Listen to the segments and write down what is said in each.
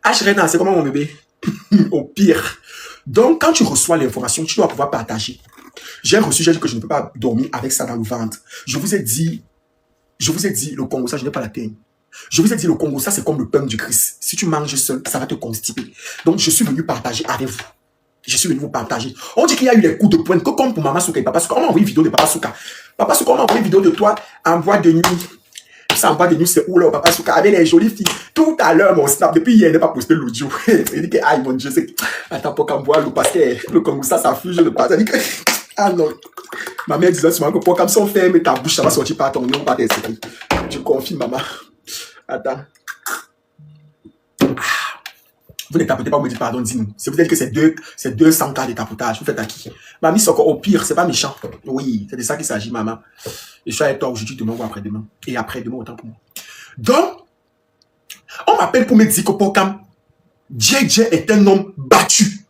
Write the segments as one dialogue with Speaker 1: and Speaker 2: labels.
Speaker 1: H-Rena, c'est comment mon bébé? Au pire. Donc, quand tu reçois l'information, tu dois pouvoir partager. J'ai dit que je ne peux pas dormir avec ça dans le ventre. Je vous ai dit, le Congo, ça, je n'ai pas la teigne. Je vous ai dit, le Congo, ça, c'est comme le pain du Christ. Si tu manges seul, ça va te constiper. Donc, je suis venu partager avec vous. Je suis venu vous partager. On dit qu'il y a eu les coups de poing, que comme pour Maman Souka et Papa Souka. On m'a envoyé une vidéo de Papa Souka. Papa Souka, on m'a envoyé une vidéo de toi en boîte de nuit. Ça en boîte de nuit, c'est où là, Papa Souka, avec les jolies filles. Tout à l'heure, mon snap, depuis hier, il n'a pas posté l'audio. Il dit que, aïe, mon Dieu, c'est. Attends, pour qu'on voit le parce que le Congo, ça fuge le pas. Il dit que, ah non. Ma mère disait souvent que pour comme ça, on ferme ta bouche, ça va sortir par ton nom, par tes esprits. Je confie, maman. Attends. Vous ne tapotez pas, vous me dites pardon, dis-nous. Si vous dites que c'est 200 cas de tapotage, vous faites à qui? Mamie, c'est encore au pire, c'est pas méchant. Oui, c'est de ça qu'il s'agit, maman. Je suis avec toi aujourd'hui, demain ou après-demain. Et après-demain, autant pour moi. Donc, on m'appelle pour me dire que Pokam, JJ est un homme battu.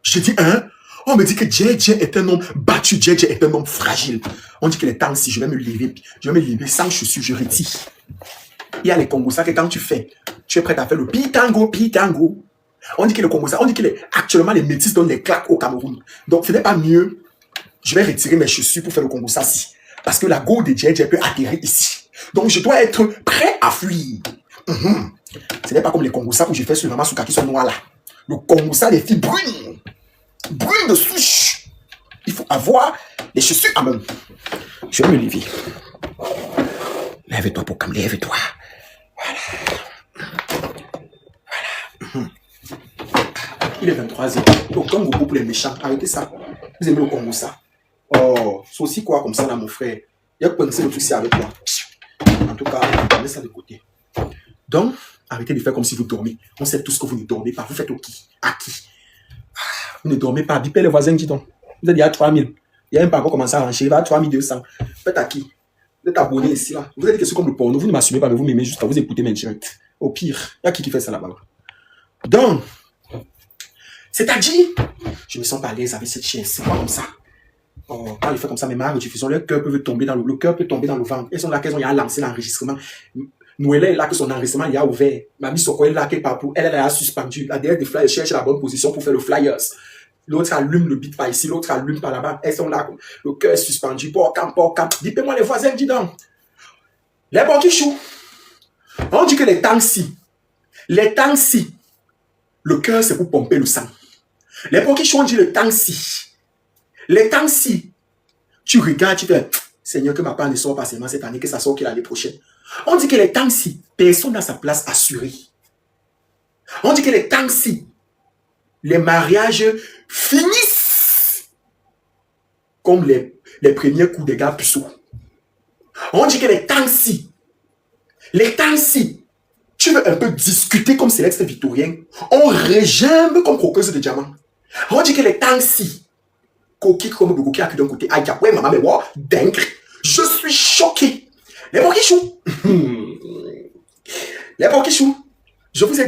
Speaker 1: Je dis, hein? On me dit que JJ est un homme battu, JJ est un homme fragile. On dit que les temps, si je vais me lever sans chaussures, je retire. Il y a les Congolais que quand tu es prêt à faire le pitango. On dit que le Congolais, on dit que actuellement les métis donnent les claques au Cameroun. Donc ce n'est pas mieux. Je vais retirer mes chaussures pour faire le Congolais. Parce que la go de JJ peut atterrir ici. Donc je dois être prêt à fuir. Ce n'est pas comme les Congolais où je fais sur le Maman Souka qui sont noirs là. Le Congolais, les filles brunes. Brunes de souche. Il faut avoir les chaussures à main. Je vais me lever. Lève-toi, Pokam, lève-toi. Voilà. Il est 23h. Le Congo pour les méchants. Arrêtez ça. Vous aimez le Congo, ça? Oh, c'est aussi quoi comme ça là, mon frère? Il y a que penser le truc c'est avec toi. En tout cas, on met ça de côté. Donc, arrêtez de faire comme si vous dormez. On sait tous que vous ne dormez pas. Vous faites au qui? À qui? Vous ne dormez pas. Bipez les voisins, dis donc. Vous êtes il y a 3000. Il y a même pas encore commencé à ranger. Il va à 3200. Faites à qui? Vous êtes abonné ici là. Vous êtes que c'est comme le porno. Vous ne m'assumez pas, mais vous m'aimez juste à vous écouter mes directs. Au pire, il y a qui fait ça là-bas? Donc, c'est-à-dire, je me sens pas à l'aise avec cette chaise. C'est pas comme ça. Oh, quand il fait comme ça, mes marques de diffusion, le cœur peut tomber dans le cœur peut tomber dans le ventre. Elles sont là qu'elles ont lancé l'enregistrement. Noël est là que son enregistrement il a ouvert. Mamie Soko est là qu'elle partout. Elle a suspendu. La dernière des flyers cherche la bonne position pour faire le flyers. L'autre allume le beat par ici, l'autre allume par là-bas. Elles sont là. Le cœur est suspendu. Porcam. Dites-moi les voisins, dis donc. Les bordichous. On dit que les temps-ci, le cœur c'est pour pomper le sang. Les bordichous, on dit le temps-ci. Les temps-ci, tu regardes, tu fais, Seigneur, que ma part ne sort pas seulement cette année, que ça sort l'année prochaine. On dit que les temps-ci, personne n'a sa place assurée. On dit que les temps-ci, les mariages finissent comme les premiers coups de gars puceaux. On dit que les temps-ci, tu veux un peu discuter comme Céleste Victorien, on régimbe comme croqueuse de diamant. On dit que les temps-ci, coquille comme le coquille à d'un côté, aïe, ouais, maman, mais wow, dingue, je suis choqué. Les borquichous, je vous ai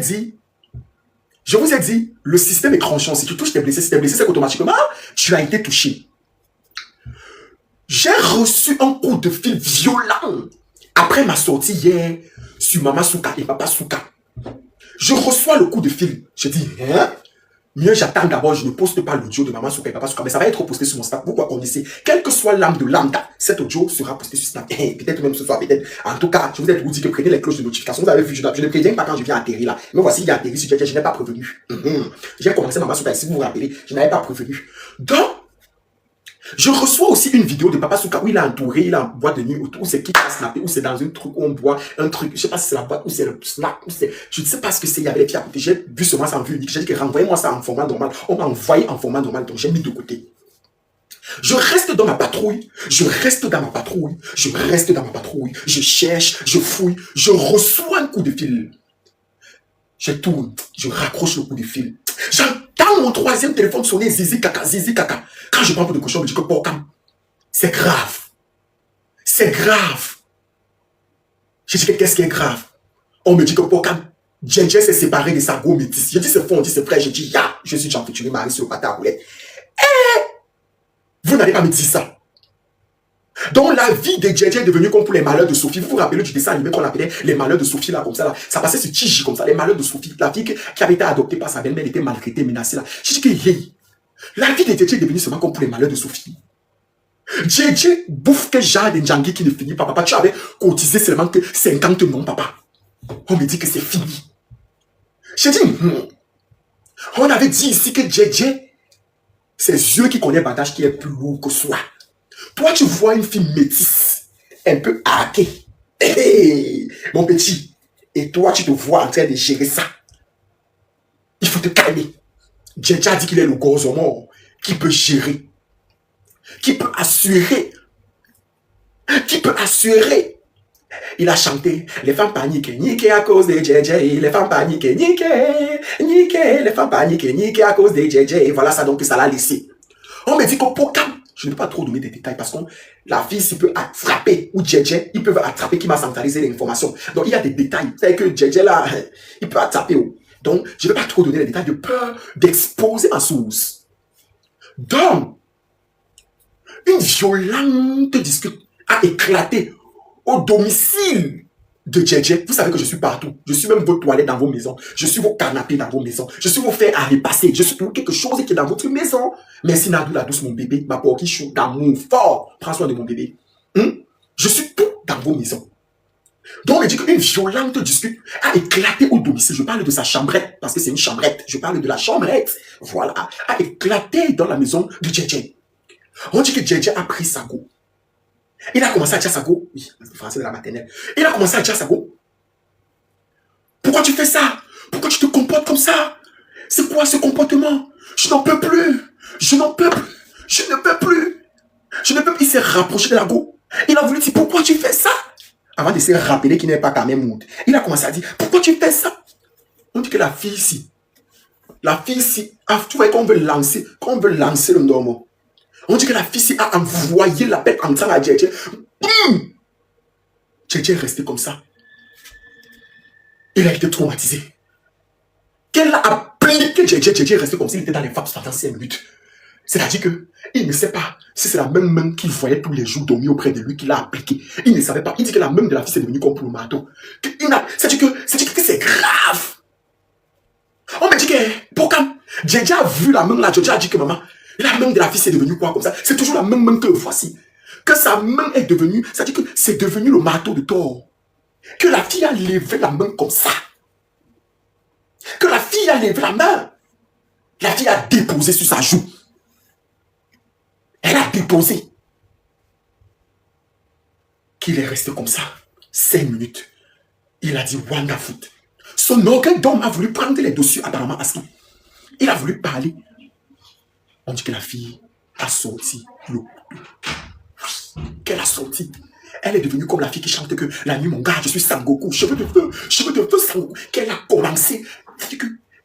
Speaker 1: dit, le système est tranchant. Si tu touches tes blessés, si t'es blessé, c'est qu'automatiquement, tu as été touché. J'ai reçu un coup de fil violent après ma sortie hier sur Maman Souka et Papa Souka. Je reçois le coup de fil. Je dis, hein? Mieux j'attends d'abord, je ne poste pas l'audio de Maman Souka et Papa Souka, mais ça va être posté sur mon Snap. Pourquoi connaissez? Quelle que soit l'âme de lambda, cet audio sera posté sur Snap. Peut-être même ce soir, peut-être. En tout cas, je vous dis que prenez les cloches de notification. Vous avez vu, je ne préviens pas quand je viens atterrir là. Mais voici, il y a atterri sur JJ, je n'ai pas prévenu. J'ai commencé Maman Souka, si vous vous rappelez, je n'avais pas prévenu. Donc, je reçois aussi une vidéo de Papa Souka où il a entouré, il a en boîte de nuit, où c'est qui a snappé, où c'est dans un truc où on boit un truc, je sais pas si c'est la boîte, où c'est le snap, où c'est, je ne sais pas ce que c'est, il y avait les filles à côté, j'ai vu seulement ça en vue unique, j'ai dit que renvoyez-moi ça en format normal, on m'a envoyé en format normal, donc j'ai mis de côté. Je reste dans ma patrouille, je cherche, je fouille, je reçois un coup de fil. Je tourne, je raccroche le coup de fil. J'entends mon troisième téléphone sonner, zizi caca. Quand je prends pour de cochon, je me dis que Pokam, c'est grave. C'est grave. Je dis que qu'est-ce qui est grave? On me dit que Pokam, JJ s'est séparé de sa go métisse. Je dis c'est faux, on dit c'est vrai. Je dis ya, je suis Jean-Futuré Marie sur le pâté à roulette. Vous n'allez pas me dire ça. Donc la vie de Djedje est devenue comme pour les malheurs de Sophie. Vous vous rappelez du dessin animé qu'on appelait les malheurs de Sophie, là, comme ça, là. Ça passait sur Tiji, comme ça, les malheurs de Sophie. La fille qui avait été adoptée par sa belle-mère était maltraitée, menacée, là. Je dis que, hey, la vie de Djedje est devenue seulement comme pour les malheurs de Sophie. Djedje bouffe que genre de Djangui qui ne finit pas. Papa, tu avais cotisé seulement que 50 non, papa. On me dit que c'est fini. J'ai dit, on avait dit ici que Djedje, c'est Dieu qui connaît Badache qui est plus lourd que soi. Toi, tu vois une fille métisse, un peu hackée. Hey, mon petit. Et toi, tu te vois en train de gérer ça. Il faut te calmer. Djedje a dit qu'il est le gosse mort qui peut gérer, qui peut assurer, qui peut assurer. Il a chanté, les femmes paniquent, niquent à cause de Djedje, les femmes paniquent, niquent, les femmes paniquent, niquent à cause de Djedje. Et voilà ça, donc ça l'a laissé. On me dit qu'au programme, je ne peux pas trop donner des détails parce que la fille s'il peut attraper, ou Djedje, ils peuvent attraper qui m'a centralisé l'information. Donc il y a des détails. C'est que Djedje là, il peut attraper. Donc je ne vais pas trop donner les détails de peur d'exposer ma source. Donc, une violente dispute a éclaté au domicile de Djedje. Vous savez que je suis partout. Je suis même vos toilettes dans vos maisons. Je suis vos canapés dans vos maisons. Je suis vos fers à repasser. Je suis pour quelque chose qui est dans votre maison. Merci Nadou la douce, mon bébé. Ma porquille chou d'amour fort. Prends soin de mon bébé. Je suis tout dans vos maisons. Donc, il dit qu'une violente dispute a éclaté au domicile. Je parle de sa chambrette, parce que c'est une chambrette. Je parle de la chambrette. Voilà. A éclaté dans la maison de Djedje. On dit que Djedje a pris sa go. Il a commencé à dire à sa go. Oui, le français de la maternelle. Il a commencé à dire à sa go. Pourquoi tu fais ça? Pourquoi tu te comportes comme ça? C'est quoi ce comportement? Je n'en peux plus. Je n'en peux plus. Je ne peux plus. Je ne peux plus. Il s'est rapproché de la go. Il a voulu dire pourquoi tu fais ça? Avant de se rappeler qu'il n'est pas quand même mood. Il a commencé à dire pourquoi tu fais ça? On dit que la fille ici, tu vois qu'on veut lancer le normal. On dit que la fille ici a envoyé la bête en train à Djedje. Boum! Djedje est resté comme ça. Il a été traumatisé. Qu'elle a appliqué Djedje est resté comme s'il était dans les vapes pendant 5 minutes. C'est-à-dire qu'il ne sait pas si c'est la même main qu'il voyait tous les jours dormir auprès de lui qu'il a appliqué. Il ne savait pas. Il dit que la main de la fille est devenue comme pour le marteau. C'est-à-dire que c'est grave. On me dit que, pourquoi Djedje a vu la main là, Djedje a dit que maman, la main de la fille c'est devenu quoi comme ça? C'est toujours la même main que voici. Que sa main est devenue, c'est-à-dire que c'est devenu le marteau de Thor. Que la fille a levé la main comme ça. Que la fille a levé la main. La fille a déposé sur sa joue. Elle a déposé. Qu'il est resté comme ça. 5 minutes. Il a dit wonderful. Son orgueil d'homme a voulu prendre les dossiers apparemment à ce qu'il. Il a voulu parler. On dit que la fille a sorti l'eau. Qu'elle a sorti. Elle est devenue comme la fille qui chante que la nuit, mon gars, je suis Sangoku, cheveux de feu Sangoku. Qu'elle a commencé.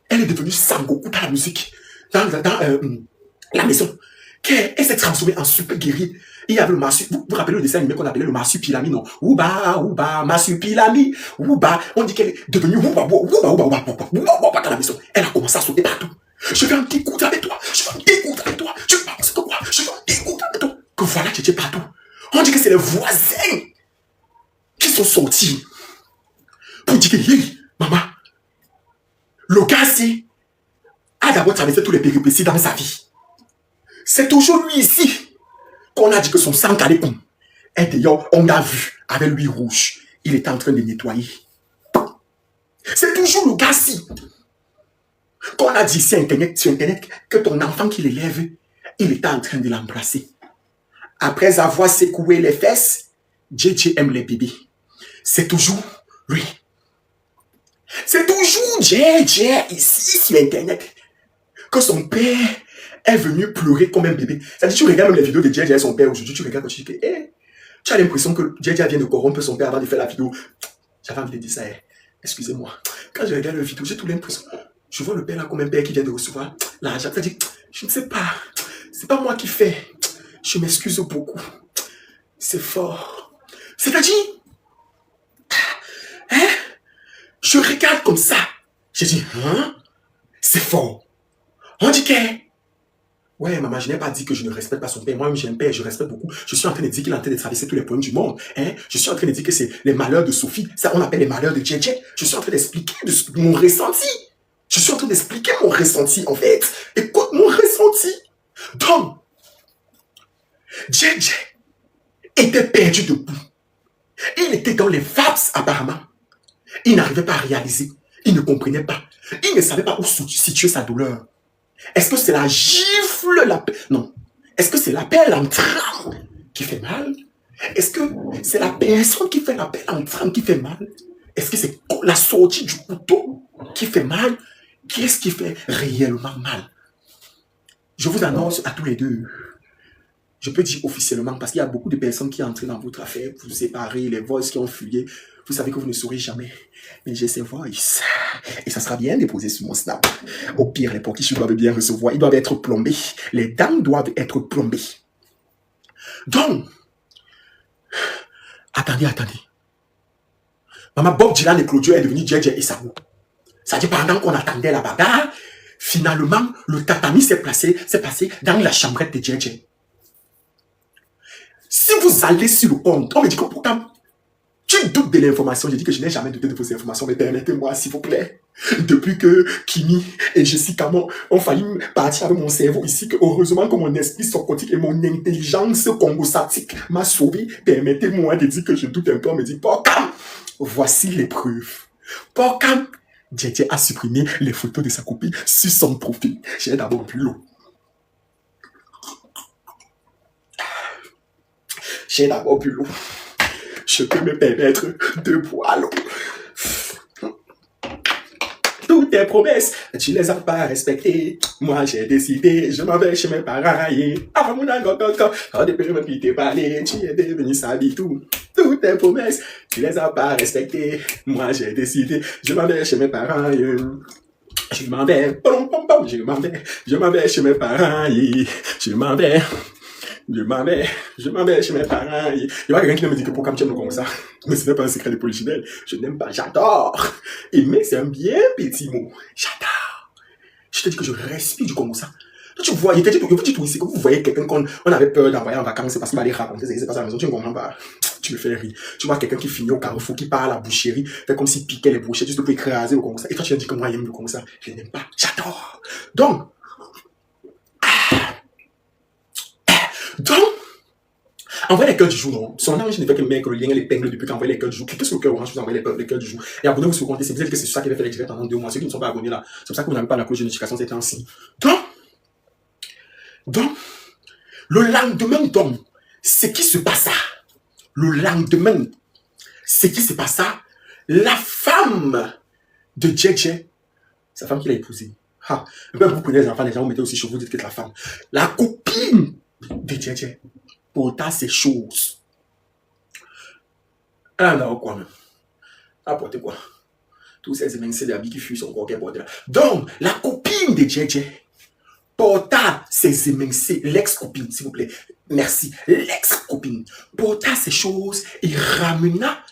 Speaker 1: Elle est devenue Sangoku dans la musique, dans la maison. Elle s'est transformée en super guerrier. Il y avait le Masu. Vous vous rappelez le dessin animé qu'on appelait le Marsupilami, non? Ouba, Marsupilami, Ouba. On dit qu'elle est devenue Ouba dans la maison. Elle a commencé à sauter partout. Je vais en dégoûter avec toi. Je vais en dégoûter avec toi. Tu penses que quoi? Je vais en dégoûter avec toi. Que voilà, tu étais partout. On dit que c'est les voisins qui sont sortis pour dire que, hey, maman, le gars, a d'abord traversé tous les péripéties dans sa vie. C'est toujours lui ici qu'on a dit que son sang allait comme. Et d'ailleurs, on a vu avec lui rouge. Il était en train de nettoyer. C'est toujours le gars-ci qu'on a dit sur Internet que ton enfant qui l'élève, il était en train de l'embrasser. Après avoir secoué les fesses, Djedje aime les bébés. C'est toujours lui. C'est toujours Djedje ici sur Internet que son père est venu pleurer comme un bébé. C'est-à-dire, tu regardes même les vidéos de Djedje et son père aujourd'hui, tu regardes et tu dis que, tu as l'impression que Djedje vient de corrompre son père avant de faire la vidéo. J'avais envie de dire ça, excusez-moi. Quand je regarde la vidéo, j'ai tout l'impression. Je vois le père là comme un père qui vient de recevoir l'argent. C'est-à-dire, je ne sais pas. C'est pas moi qui fais. Je m'excuse beaucoup. C'est fort. C'est-à-dire, je regarde comme ça. Je dis, c'est fort. On dit que Ouais, maman, je n'ai pas dit que je ne respecte pas son père. Moi-même, j'ai un père, je respecte beaucoup. Je suis en train de dire qu'il est en train de traverser tous les problèmes du monde. Hein? Je suis en train de dire que c'est les malheurs de Sophie. Ça, on appelle les malheurs de Djedje. Je suis en train d'expliquer mon ressenti. Je suis en train d'expliquer mon ressenti, en fait. Écoute, mon ressenti. Donc, Djedje était perdu debout. Il était dans les vapes, apparemment. Il n'arrivait pas à réaliser. Il ne comprenait pas. Il ne savait pas où situer sa douleur. Est-ce que c'est la gifle, non. Est-ce que c'est l'appel en trame qui fait mal? Est-ce que c'est la personne qui fait l'appel en trame qui fait mal? Est-ce que c'est la sortie du couteau qui fait mal? Qu'est-ce qui fait réellement mal? Je vous annonce à tous les deux. Je peux dire officiellement, parce qu'il y a beaucoup de personnes qui entrent dans votre affaire, vous séparez, les voices qui ont fuyé. Vous savez que vous ne saurez jamais. Mais j'ai ces voices. Et ça sera bien déposé sur mon snap. Au pire, les pokichus doivent bien recevoir. Ils doivent être plombés. Les dents doivent être plombées. Donc, attendez. Maman Bob Dylan et Claudio est devenu Djedje et Sabou. C'est-à-dire, pendant qu'on attendait la bagarre, finalement, le tatami s'est passé dans la chambrette de Djedje. Si vous allez sur le compte, on me dit que pourtant, tu doutes de l'information. Je dis que je n'ai jamais douté de vos informations, mais permettez-moi, s'il vous plaît. Depuis que Kimi et Jessica ont failli partir avec mon cerveau ici, que heureusement que mon esprit sorcotique et mon intelligence congosatique m'a sauvé, permettez-moi de dire que je doute un peu. On me dit, Pokam, voici les preuves. Pokam, Djedje a supprimé les photos de sa copine sur son profil. J'ai d'abord bu l'eau. Je peux me permettre de boire l'eau. Toutes tes promesses, tu les as pas respectées. Moi, j'ai décidé, je m'en vais chez mes parents. Ah, mon angogogo, quand depuis me quitter parler, tu es devenu sabitou. Toutes tes promesses, tu les as pas respectées. Moi, j'ai décidé, je m'en vais chez mes parents. Je m'en vais, je m'en vais chez mes parents. Je m'en vais chez mes parents. Il y a quelqu'un qui me dit que pourquoi tu aimes comme ça. Mais ce n'est pas un secret de polichinelle. Je n'aime pas, j'adore. Aimer, c'est un bien petit mot. J'adore. Je te dis que je respire du comme ça. Tu vois, il était dit, tout ici, que vous voyez quelqu'un qu'on avait peur d'envoyer en vacances, c'est parce qu'il va aller raconter ce qui s'est passé à la maison, tu ne comprends pas. Tu me fais rire. Tu vois quelqu'un qui finit au carrefour, qui part à la boucherie, fait comme s'il piquait les brochettes, juste pour écraser ou comme ça. Et toi, tu as dit que moi, j'aime le comme ça. Je n'aime pas. J'adore. Donc, envoyez les cœurs du jour, non? Son ange ne fait que mettre le lien et l'épingle depuis qu'envoyez les cœurs du jour. Cliquez sur le cœur orange, vous envoyez les cœurs du jour. Et abonnez-vous sur le compte. C'est peut-être que c'est ça qui va faire les directs pendant 2 mois. Ceux qui ne sont pas abonnés là, c'est pour ça que vous n'avez pas la cloche de notification ces temps-ci. Donc, le lendemain, donc, ce qui se passa, la femme de Djedje, sa femme qu'il a épousée. Ah, vous prenez les enfants, les gens vous mettez aussi chez vous, dites que c'est la femme. La copine de Djedje porta ces choses. Ah non, quoi même. Apportez quoi? Tous ces émincés d'habits qui fuient son corps qu'elle portait là. Donc, la copine de Djedje porta ses émincés, l'ex-copine, s'il vous plaît. Merci. L'ex-copine porta ces choses et ramena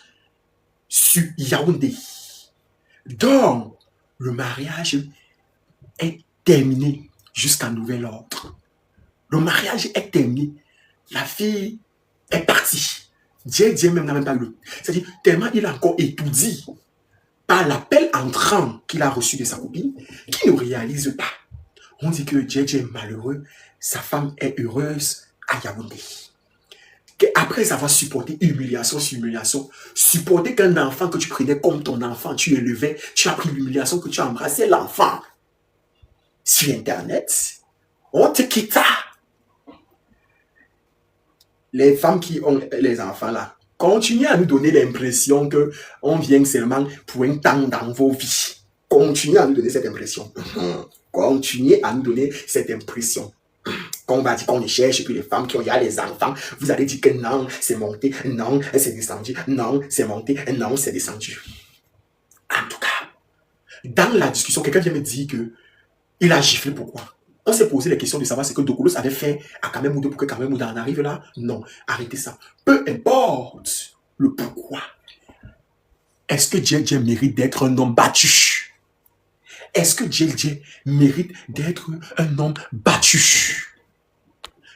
Speaker 1: sur Yaoundé. Donc, le mariage est terminé jusqu'à nouvel ordre. Le mariage est terminé. La fille est partie. Djedje même n'a même pas le. C'est-à-dire, tellement il a encore étudié par l'appel entrant qu'il a reçu de sa copine, qu'il ne réalise pas. On dit que Djedje est malheureux, sa femme est heureuse à Yaoundé. Après avoir supporté humiliation sur humiliation, supporter qu'un enfant que tu prenais comme ton enfant, tu élevais, tu as pris l'humiliation que tu as embrassé l'enfant. Sur Internet, on te quitta. Les femmes qui ont les enfants là, continuez à nous donner l'impression qu'on vient seulement pour un temps dans vos vies. Continuez à nous donner cette impression. Continuez à nous donner cette impression. Quand on va dire qu'on les cherche, et puis les femmes qui ont les enfants, vous allez dire que non, c'est monté, non, c'est descendu, non, c'est monté, non, c'est descendu. En tout cas, dans la discussion, quelqu'un vient me dire qu'il a giflé pourquoi. On s'est posé la question de savoir ce que Dokolos avait fait à Kamemouda pour que Kamemouda en arrive là. Non, arrêtez ça. Peu importe le pourquoi. Est-ce que Djedje mérite d'être un homme battu? Est-ce que Djedje mérite d'être un homme battu?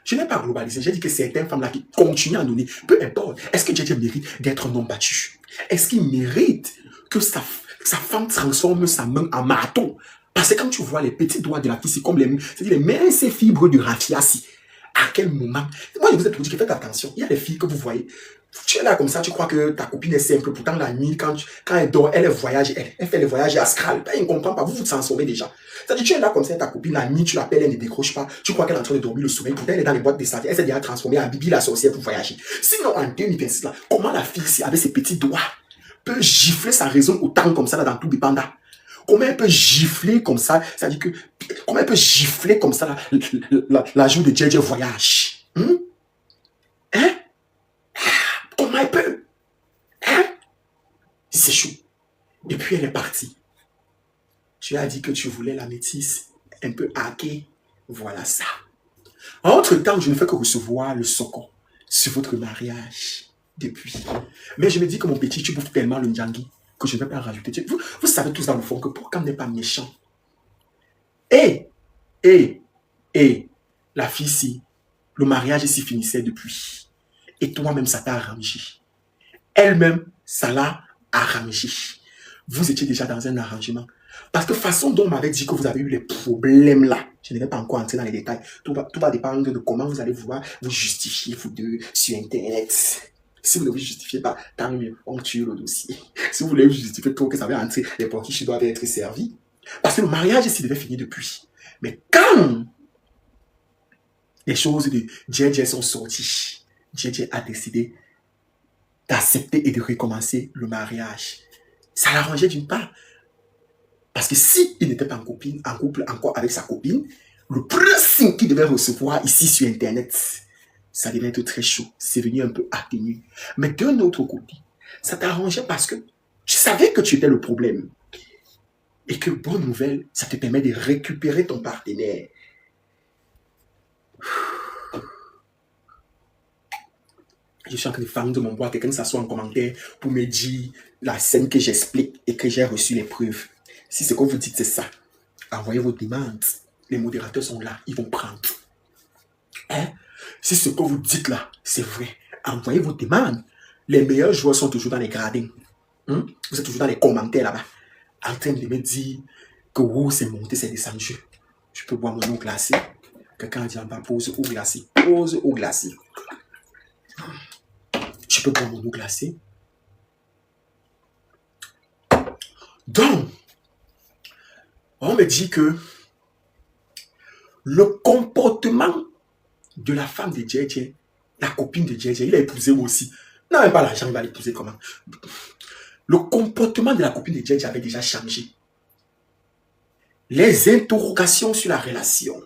Speaker 1: Je n'ai pas globalisé. J'ai dit que certaines femmes-là qui continuent à donner, peu importe. Est-ce que Djedje mérite d'être un homme battu? Est-ce qu'il mérite que sa femme transforme sa main en marteau? Parce que quand tu vois les petits doigts de la fille, c'est comme les minces fibres de raffiassi. À quel moment? Moi, je vous ai toujours dit que faites attention. Il y a des filles que vous voyez. Tu es là comme ça, tu crois que ta copine est simple. Pourtant, la nuit, quand elle dort, elle voyage, elle fait les voyages astrales. Elle ne comprend pas. Vous vous transformez déjà. C'est-à-dire, tu es là comme ça, ta copine, la nuit, tu l'appelles, elle ne décroche pas. Tu crois qu'elle est en train de dormir le sommeil. Pourtant, elle est dans les boîtes de savon. Elle s'est déjà transformée en Bibi la sorcière pour voyager. Sinon, en 2026, là, comment la fille ici, avec ses petits doigts, peut gifler sa raison autant comme ça là, dans tout dépendant? Comment elle peut gifler comme ça? C'est-à-dire que, comment elle peut gifler comme ça la joue de Djedje voyage? Hein? Comment elle peut? Hein? C'est chaud. Et puis elle est partie. Tu as dit que tu voulais la métisse un peu hackée. Voilà ça. Entre-temps, je ne fais que recevoir le socon sur votre mariage depuis. Mais je me dis que mon petit, tu bouffes tellement le ndjangi que je ne vais pas en rajouter. Vous savez tous dans le fond que pourquoi on n'est pas méchant? La fille ici, le mariage ici finissait depuis. Et toi-même, ça t'a arrangé. Elle-même, ça l'a arrangé. Vous étiez déjà dans un arrangement. Parce que façon dont on m'avait dit que vous avez eu les problèmes là, je ne vais pas encore entrer dans les détails. Tout va dépendre de comment vous allez vouloir vous justifier, vous deux, sur Internet. Si vous ne vous justifiez pas, tant mieux, on tue le dossier. Si vous voulez vous justifier trop que ça va entrer, les porquiches doivent être servis. Parce que le mariage ici devait finir depuis. Mais quand les choses de Djedje sont sorties, Djedje a décidé d'accepter et de recommencer le mariage. Ça l'arrangeait d'une part. Parce que s'il n'était pas en couple encore avec sa copine, le pressing qu'il devait recevoir ici sur Internet, ça devait être très chaud. C'est venu un peu atténué. Mais d'un autre côté, ça t'arrangeait parce que tu savais que tu étais le problème. Et que, bonne nouvelle, ça te permet de récupérer ton partenaire. Je suis en train de faire de mon bois, quelqu'un s'assoit en commentaire pour me dire la scène que j'explique et que j'ai reçu les preuves. Si ce que vous dites c'est ça, envoyez vos demandes. Les modérateurs sont là, ils vont prendre. Hein? Si ce que vous dites là, c'est vrai, envoyez vos demandes. Les meilleurs joueurs sont toujours dans les gradins. Vous êtes toujours dans les commentaires là-bas, en train de me dire que c'est monté, c'est descendu. Je peux boire mon eau glacée. Quelqu'un dit en bas, pose eau glacée. Pose eau glacée. Je peux boire mon eau glacée. Donc, on me dit que le comportement de la femme de Djedje, la copine de Djedje, il a épousé aussi. Il n'a même pas l'argent, il va l'épouser comment? Le comportement de la copine de Djedje avait déjà changé. Les interrogations sur la relation,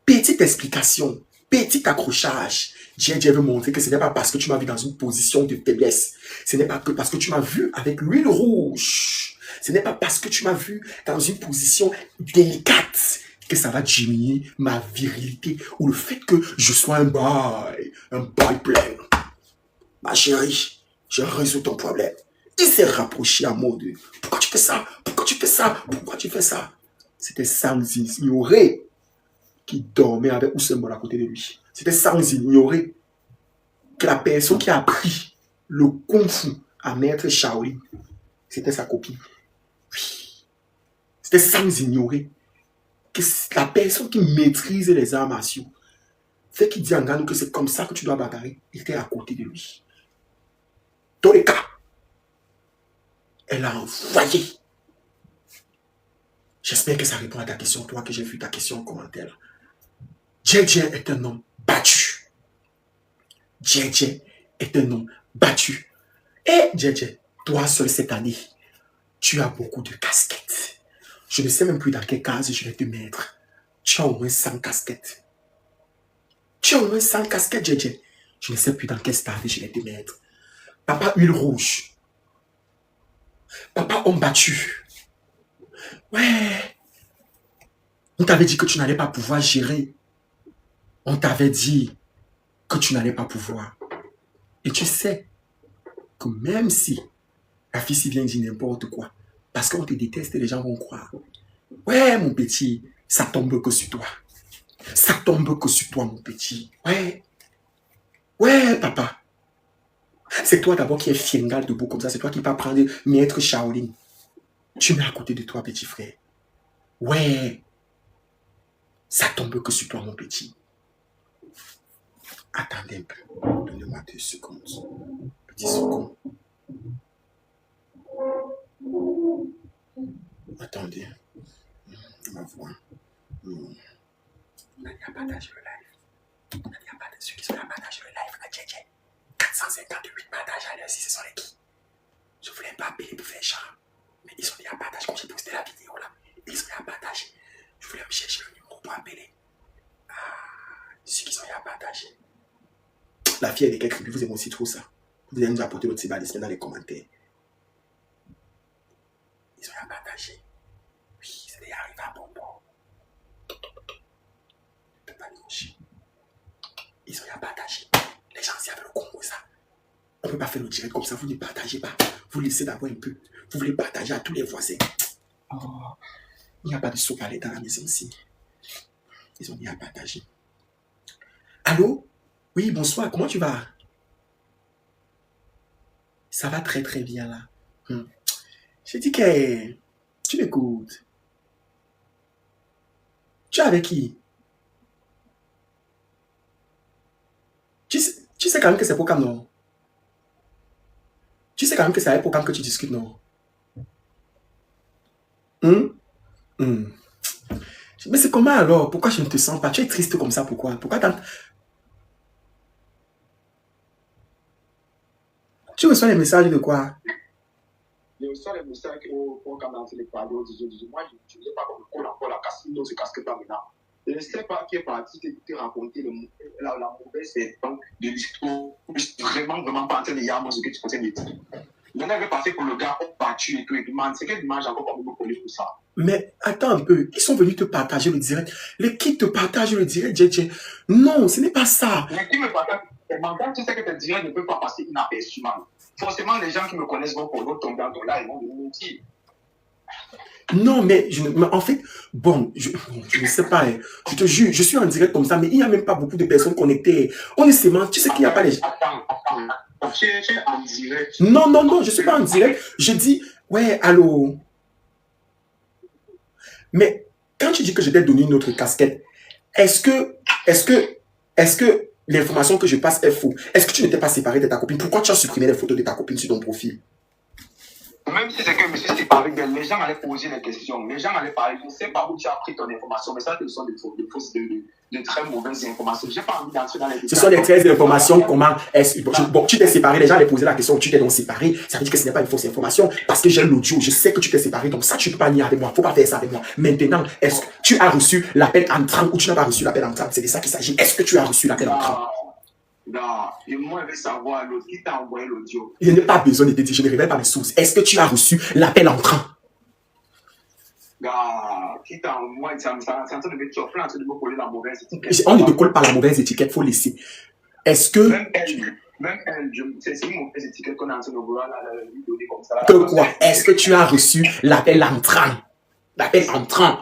Speaker 1: petite explication, petit accrochage. Djedje veut montrer que ce n'est pas parce que tu m'as vu dans une position de faiblesse. Ce n'est pas que parce que tu m'as vu avec l'huile rouge. Ce n'est pas parce que tu m'as vu dans une position délicate que ça va diminuer ma virilité ou le fait que je sois un boy plein. Ma chérie, je résous ton problème. Il s'est rapproché à mode. Pourquoi tu fais ça? Pourquoi tu fais ça? Pourquoi tu fais ça? C'était sans ignorer qui dormait avec Oussembol à côté de lui. C'était sans ignorer que la personne qui a appris le kung fu à maître Shaolin, c'était sa copine. Oui. C'était sans ignorer que la personne qui maîtrise les arts martiaux, fait qu'il dit en Ghana que c'est comme ça que tu dois bagarrer, était à côté de lui. Dans les cas, elle a envoyé. J'espère que ça répond à ta question, toi que j'ai vu ta question en commentaire. Djedje est un homme battu. Djedje est un homme battu. Et Djedje, toi seul cette année, tu as beaucoup de casquettes. Je ne sais même plus dans quelle case je vais te mettre. Tu as au moins 100 casquettes. Tu as au moins 100 casquettes, Djedje. Je ne sais plus dans quel stade je vais te mettre. Papa huile rouge. Papa homme battu. Ouais. On t'avait dit que tu n'allais pas pouvoir gérer. On t'avait dit que tu n'allais pas pouvoir. Et tu sais que même si la fille s'y vient dire n'importe quoi, parce qu'on te déteste, les gens vont croire. Ouais, mon petit, ça tombe que sur toi. Ça tombe que sur toi, mon petit. Ouais. Ouais, papa. C'est toi d'abord qui es fiengal debout comme ça. C'est toi qui vas prendre maître Shaolin. Tu mets à côté de toi, petit frère. Ouais. Ça tombe que sur toi, mon petit. Attendez un peu. Donnez-moi 2 secondes. Petit second. Attendez. On va voir. On a partagé le live. On a partagé ceux qui sont à partager le live à Djedje. 458 partages à l'heure, si ce sont les qui. Je ne voulais pas payer pour faire genre. Mais ils sont déjà partagés. Quand j'ai posté la vidéo là, ils sont déjà partagés. Je voulais me chercher le numéro pour appeler. Ceux qui sont déjà partagés. La fille avec quelqu'un, vous aimez aussi trop ça. Vous allez nous apporter votre sébalisme dans les commentaires. Ils sont déjà partagés. Oui, c'est déjà arrivé à bon port. Ils sont déjà partagés. Les gens, s'il y avait le Congo, ça. On ne peut pas faire le direct comme ça. Vous ne partagez pas. Vous laissez d'abord un peu. Vous voulez partager à tous les voisins. Oh, il n'y a pas de sopalais dans la maison ici. Ils ont déjà partagé. Allô? Oui, bonsoir. Comment tu vas? Ça va très très bien là. J'ai dit que tu m'écoutes. Tu es avec qui? Tu sais quand même que c'est pour quand non? Tu sais quand même que c'est avec pour quand que tu discutes non? Mais c'est comment alors? Pourquoi je ne te sens pas? Tu es triste comme ça, pourquoi? Pourquoi tant... Tu reçois les messages de quoi?
Speaker 2: Je reçois les messages qu'on commence les parler aux autres. Moi, je ne sais pas comment encore la casse, il ne se casque pas maintenant. Je ne sais pas qui est parti te raconter la mauvaise de l'histoire. Je ne suis vraiment pas en train de dire ce que tu pensais de dire. Je n'avais pas fait pour le gars battu et tout. Et demande, c'est quelle image encore comme vous connaissez pour ça?
Speaker 1: Mais attends un peu, ils sont venus te partager le direct. Les qui te partagent le direct, Djedje? Non, ce n'est pas ça.
Speaker 2: Mais qui me partage? Quand tu sais que tes directs ne peuvent pas passer inaperçus, forcément, les gens qui me connaissent vont tomber dans ton live, ils vont me dire.
Speaker 1: Non, mais, en fait, bon, je ne sais pas, hein. Je te jure, je suis en direct comme ça, mais il n'y a même pas beaucoup de personnes connectées. Honnêtement, tu sais qu'il n'y a pas les...
Speaker 2: Attends. Tu es en direct.
Speaker 1: Non, je ne suis pas en direct. Je dis, ouais, allô. Mais quand tu dis que je t'ai donné une autre casquette, est-ce que l'information que je passe est faux? Est-ce que tu n'étais pas séparé de ta copine? Pourquoi tu as supprimé les photos de ta copine sur ton profil?
Speaker 2: Même si c'est que je me suis séparé d'elle, les gens allaient poser des questions. Les gens allaient parler. Je ne sais pas où tu as pris ton information, mais ça, ce sont de très mauvaises informations. Je n'ai pas envie d'entrer dans les détails.
Speaker 1: Ce sont des très informations. Comment est-ce... Bon, tu t'es séparé. Les gens allaient poser la question. Tu t'es donc séparé. Ça veut dire que ce n'est pas une fausse information. Parce que j'ai l'audio. Je sais que tu t'es séparé. Donc ça, tu ne peux pas nier avec moi. Il ne faut pas faire ça avec moi. Maintenant, est-ce que tu as reçu l'appel entrant ou tu n'as pas reçu l'appel entrant? C'est de ça qu'il s'agit. Est-ce que tu as reçu l'appel entrant?
Speaker 2: Non, et moi, je veux savoir l'autre qui t'a envoyé l'audio.
Speaker 1: Je n'ai pas besoin de te dire, je ne révèle pas mes sources. Est-ce que tu as reçu l'appel entrant?
Speaker 2: Qui t'a envoyé, c'est en train de me chauffer, en train de me coller la mauvaise étiquette.
Speaker 1: On ne te colle pas la mauvaise étiquette, il faut laisser. Est-ce que...
Speaker 2: Même elle, c'est une mauvaise étiquette qu'on est en train de vouloir lui donner comme ça.
Speaker 1: Que quoi? Est-ce que tu as reçu l'appel entrant? L'appel entrant.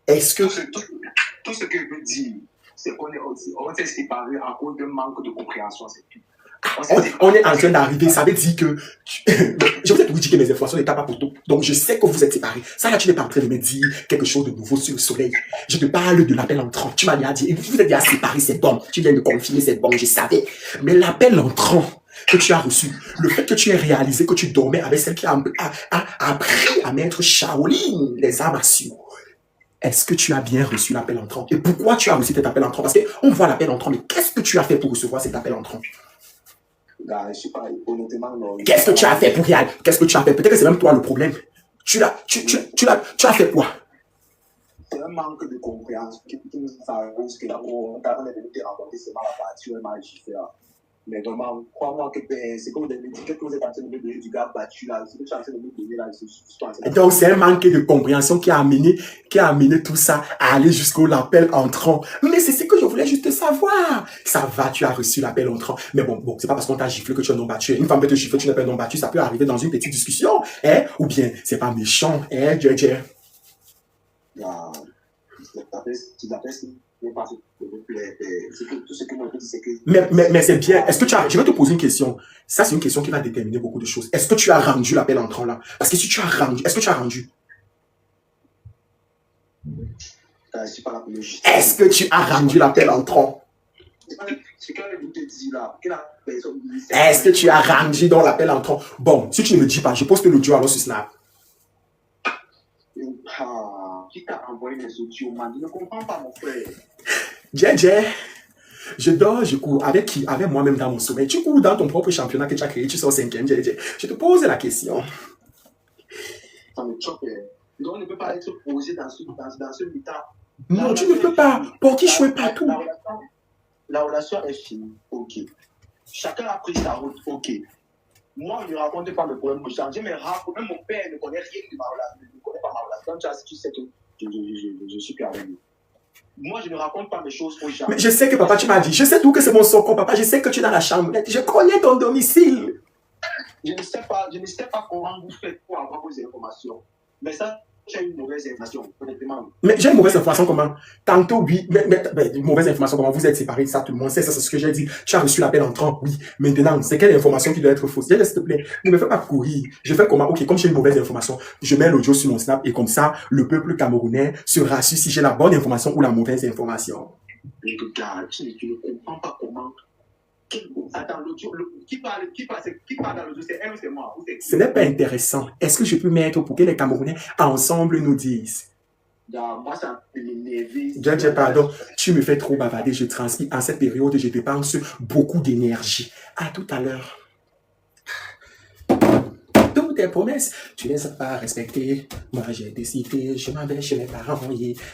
Speaker 1: Est-ce que...
Speaker 2: Tout ce que je veux dire, c'est qu'on s'est séparés à cause d'un manque de compréhension, c'est tout.
Speaker 1: On est en train d'arriver, ça veut dire que... Je vous ai toujours dit que mes informations n'étaient pas pour tout. Donc je sais que vous êtes séparés. Ça là, tu n'es pas en train de me dire quelque chose de nouveau sur le soleil. Je te parle de l'appel entrant. Tu m'as déjà dit, vous êtes déjà séparés, c'est bon. Tu viens de confirmer, c'est bon, je savais. Mais l'appel entrant que tu as reçu, le fait que tu aies réalisé que tu dormais avec celle qui a appris à mettre Shaolin, les armes à cieux. Est-ce que tu as bien reçu l'appel entrant? Et pourquoi tu as reçu cet appel entrant? Parce qu'on voit l'appel entrant, mais qu'est-ce que tu as fait pour recevoir cet appel entrant?
Speaker 2: Je sais pas, honnêtement, non.
Speaker 1: Qu'est-ce que tu as fait pour réel? Qu'est-ce que tu as fait? Peut-être que c'est même toi le problème. Tu as fait quoi?
Speaker 2: C'est un manque de compréhension qui nous arrive que là, on est venu te raconter seulement la partie où elle m'a giflé. Mais vraiment, crois-moi que c'est comme des étiquettes que vous êtes en train de me donner du gars battu là. C'est que tu es en train de me donner là.
Speaker 1: Donc, c'est un manque de compréhension qui a amené tout ça à aller jusqu'au l'appel entrant. Mais c'est ce que je voulais juste savoir. Ça va, tu as reçu l'appel entrant. Mais bon, c'est pas parce qu'on t'a giflé que tu es non battu. Une femme peut te gifler, tu n'es pas non battu. Ça peut arriver dans une petite discussion, hein? Ou bien, c'est pas méchant, hein, Djedje?
Speaker 2: la presse n'est pas tout ce que moi je dis, c'est que.
Speaker 1: Mais c'est bien. Est-ce que tu as. Je vais te poser une question. Ça, c'est une question qui va déterminer beaucoup de choses. Est-ce que tu as rendu l'appel entrant là? Parce que si tu as rendu. Est-ce que tu as rendu?
Speaker 2: C'est pas la première chose.
Speaker 1: Est-ce que tu as rendu l'appel entrant?
Speaker 2: C'est quand je te dis là, que la personne.
Speaker 1: Est-ce que tu as rendu dans l'appel entrant? Bon, si tu ne me dis pas, je poste l'audio alors sur Snap.
Speaker 2: Qui t'a envoyé les audios, man? Je ne comprends pas, mon frère.
Speaker 1: JJ, je dors, je cours. Avec qui? Avec moi-même dans mon sommeil. Tu cours dans ton propre championnat que tu as créé, tu sors 5e, JJ. Je te pose la question.
Speaker 2: Ça me choque. Donc, on ne peut pas être posé dans ce état.
Speaker 1: Non, tu ne peux pas. Pour qui je ne pas tout?
Speaker 2: La relation est finie. Ok. Chacun a pris sa route. Ok. Moi, je ne raconte pas mes problèmes que j'ai. Même mon père ne connaît rien de ma relation. Ne connaît pas ma relation. Tu sais que je suis plus avec lui. Moi, je ne raconte pas mes choses aux gens.
Speaker 1: Mais je sais que papa, tu m'as dit. Je sais tout que c'est mon socon, papa. Je sais que tu es dans la chambre. Je connais ton domicile.
Speaker 2: Je ne sais pas comment vous faites pour avoir vos informations. Mais ça, j'ai une mauvaise information, honnêtement.
Speaker 1: Mais j'ai une mauvaise information comment? Tantôt, oui. Mais mauvaise information comment? Vous êtes séparés, ça, tout le monde sait. Ça, c'est ce que j'ai dit. Tu as reçu l'appel entrant, oui. Maintenant, c'est quelle information qui doit être fausse? S'il te plaît, ne me fais pas courir. Je fais comment? Ok, comme j'ai une mauvaise information, je mets l'audio sur mon Snap et comme ça, le peuple camerounais se rassure si j'ai la bonne information ou la mauvaise information.
Speaker 2: Mais regarde, tu ne comprends pas comment. Attends, l'audio, qui parle dans l'audio? C'est elle ou c'est moi?
Speaker 1: Ce n'est pas intéressant. Est-ce que je peux mettre pour que les Camerounais ensemble nous disent?
Speaker 2: Moi, ça me énerve.
Speaker 1: JJ, pardon, tu me fais trop bavarder, je transpire. En cette période, je dépense beaucoup d'énergie. À tout à l'heure. Toutes tes promesses, tu les as pas respectées. Moi, j'ai décidé, je m'en vais chez mes parents.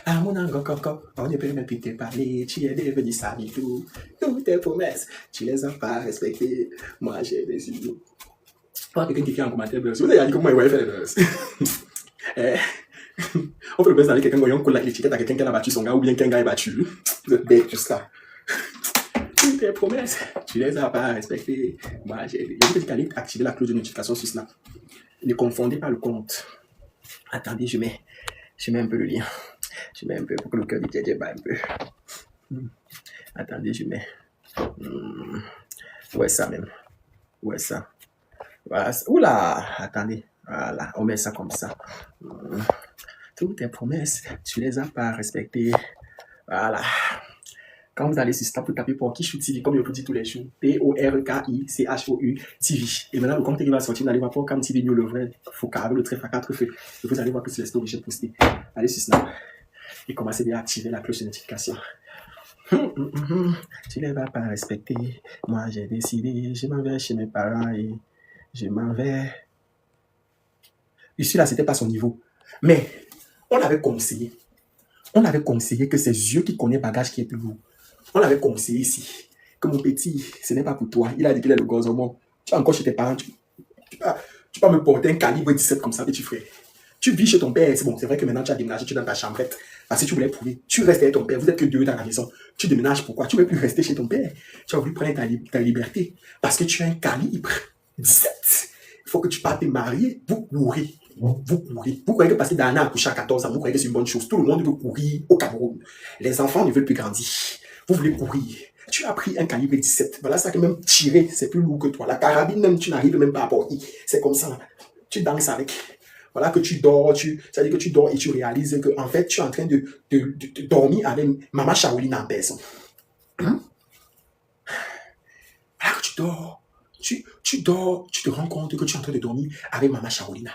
Speaker 1: À mon coco, on ne peut même plus te parler. Tu es devenu sale tout. Toutes tes promesses, tu les as pas respectées. Moi, j'ai décidé. Oh, quelqu'un qui écrit en commentaire, vous avez dit comment il va faire les buzz. On fait le buzz avec quelqu'un qui colle l'étiquette à quelqu'un qui a battu son gars ou bien qu'un gars est battu. Vous êtes bête, tout ça. Toutes tes promesses, tu les as pas respectées. Moi, j'ai dit qu'elle activer la cloche de notification sur Snap. Ne confondez pas le compte. Attendez, je mets un peu le lien. Je mets un peu pour que le cœur de JJ bat un peu. Attendez, je mets. Ouais, ça même. Ouais, ça. Voilà. Oula, attendez. Voilà, on met ça comme ça. Toutes tes promesses, tu les as pas respectées. Voilà. Quand vous allez sur Snap, vous tapez pour qui je suis TV, comme je vous dis tous les jours. PORKICHOU TV. Et maintenant, le compte qui va sortir, vous allez voir pour Cam TV New, le vrai Fouca, avec le tréfà 4 feux. Et vous allez voir que c'est les stories que j'ai postées. Allez sur Snap et commencez bien à activer la cloche de notification. Tu ne les vas pas respecter. Moi, j'ai décidé, je m'en vais chez mes parents et je m'en vais. Ici, là, c'était pas son niveau. Mais on avait conseillé. On avait conseillé que c'est Dieu qui connaît bagage qui est plus lourd. On avait conseillé ici que mon petit, ce n'est pas pour toi. Il a dit qu'il est le gouvernement. Tu es encore chez tes parents. Tu peux me porter un calibre 17 comme ça, petit frère. Tu vis chez ton père. C'est bon, c'est vrai que maintenant tu as déménagé, tu es dans ta chambrette. Parce que tu voulais prouver. Tu restes avec ton père. Vous n'êtes que deux dans la maison. Tu déménages pourquoi? Tu ne veux plus rester chez ton père. Tu as voulu prendre ta liberté. Parce que tu as un calibre 17. Il faut que tu partes te marier. Vous courez. Vous courez. Vous croyez que parce que Dana a accouché à 14 ans, vous croyez que c'est une bonne chose. Tout le monde veut courir au Cameroun. Les enfants ne veulent plus grandir. Vous voulez courir. Tu as pris un calibre 17. Voilà, ça que même tirer, c'est plus lourd que toi. La carabine, même, tu n'arrives même pas à porter. C'est comme ça. Tu danses avec. Voilà que tu dors, c'est-à-dire que tu dors et tu réalises que, en fait, tu es en train de dormir avec Maman Shaolin en personne. Voilà que tu dors. Tu dors, tu te rends compte que tu es en train de dormir avec Maman Shaolina.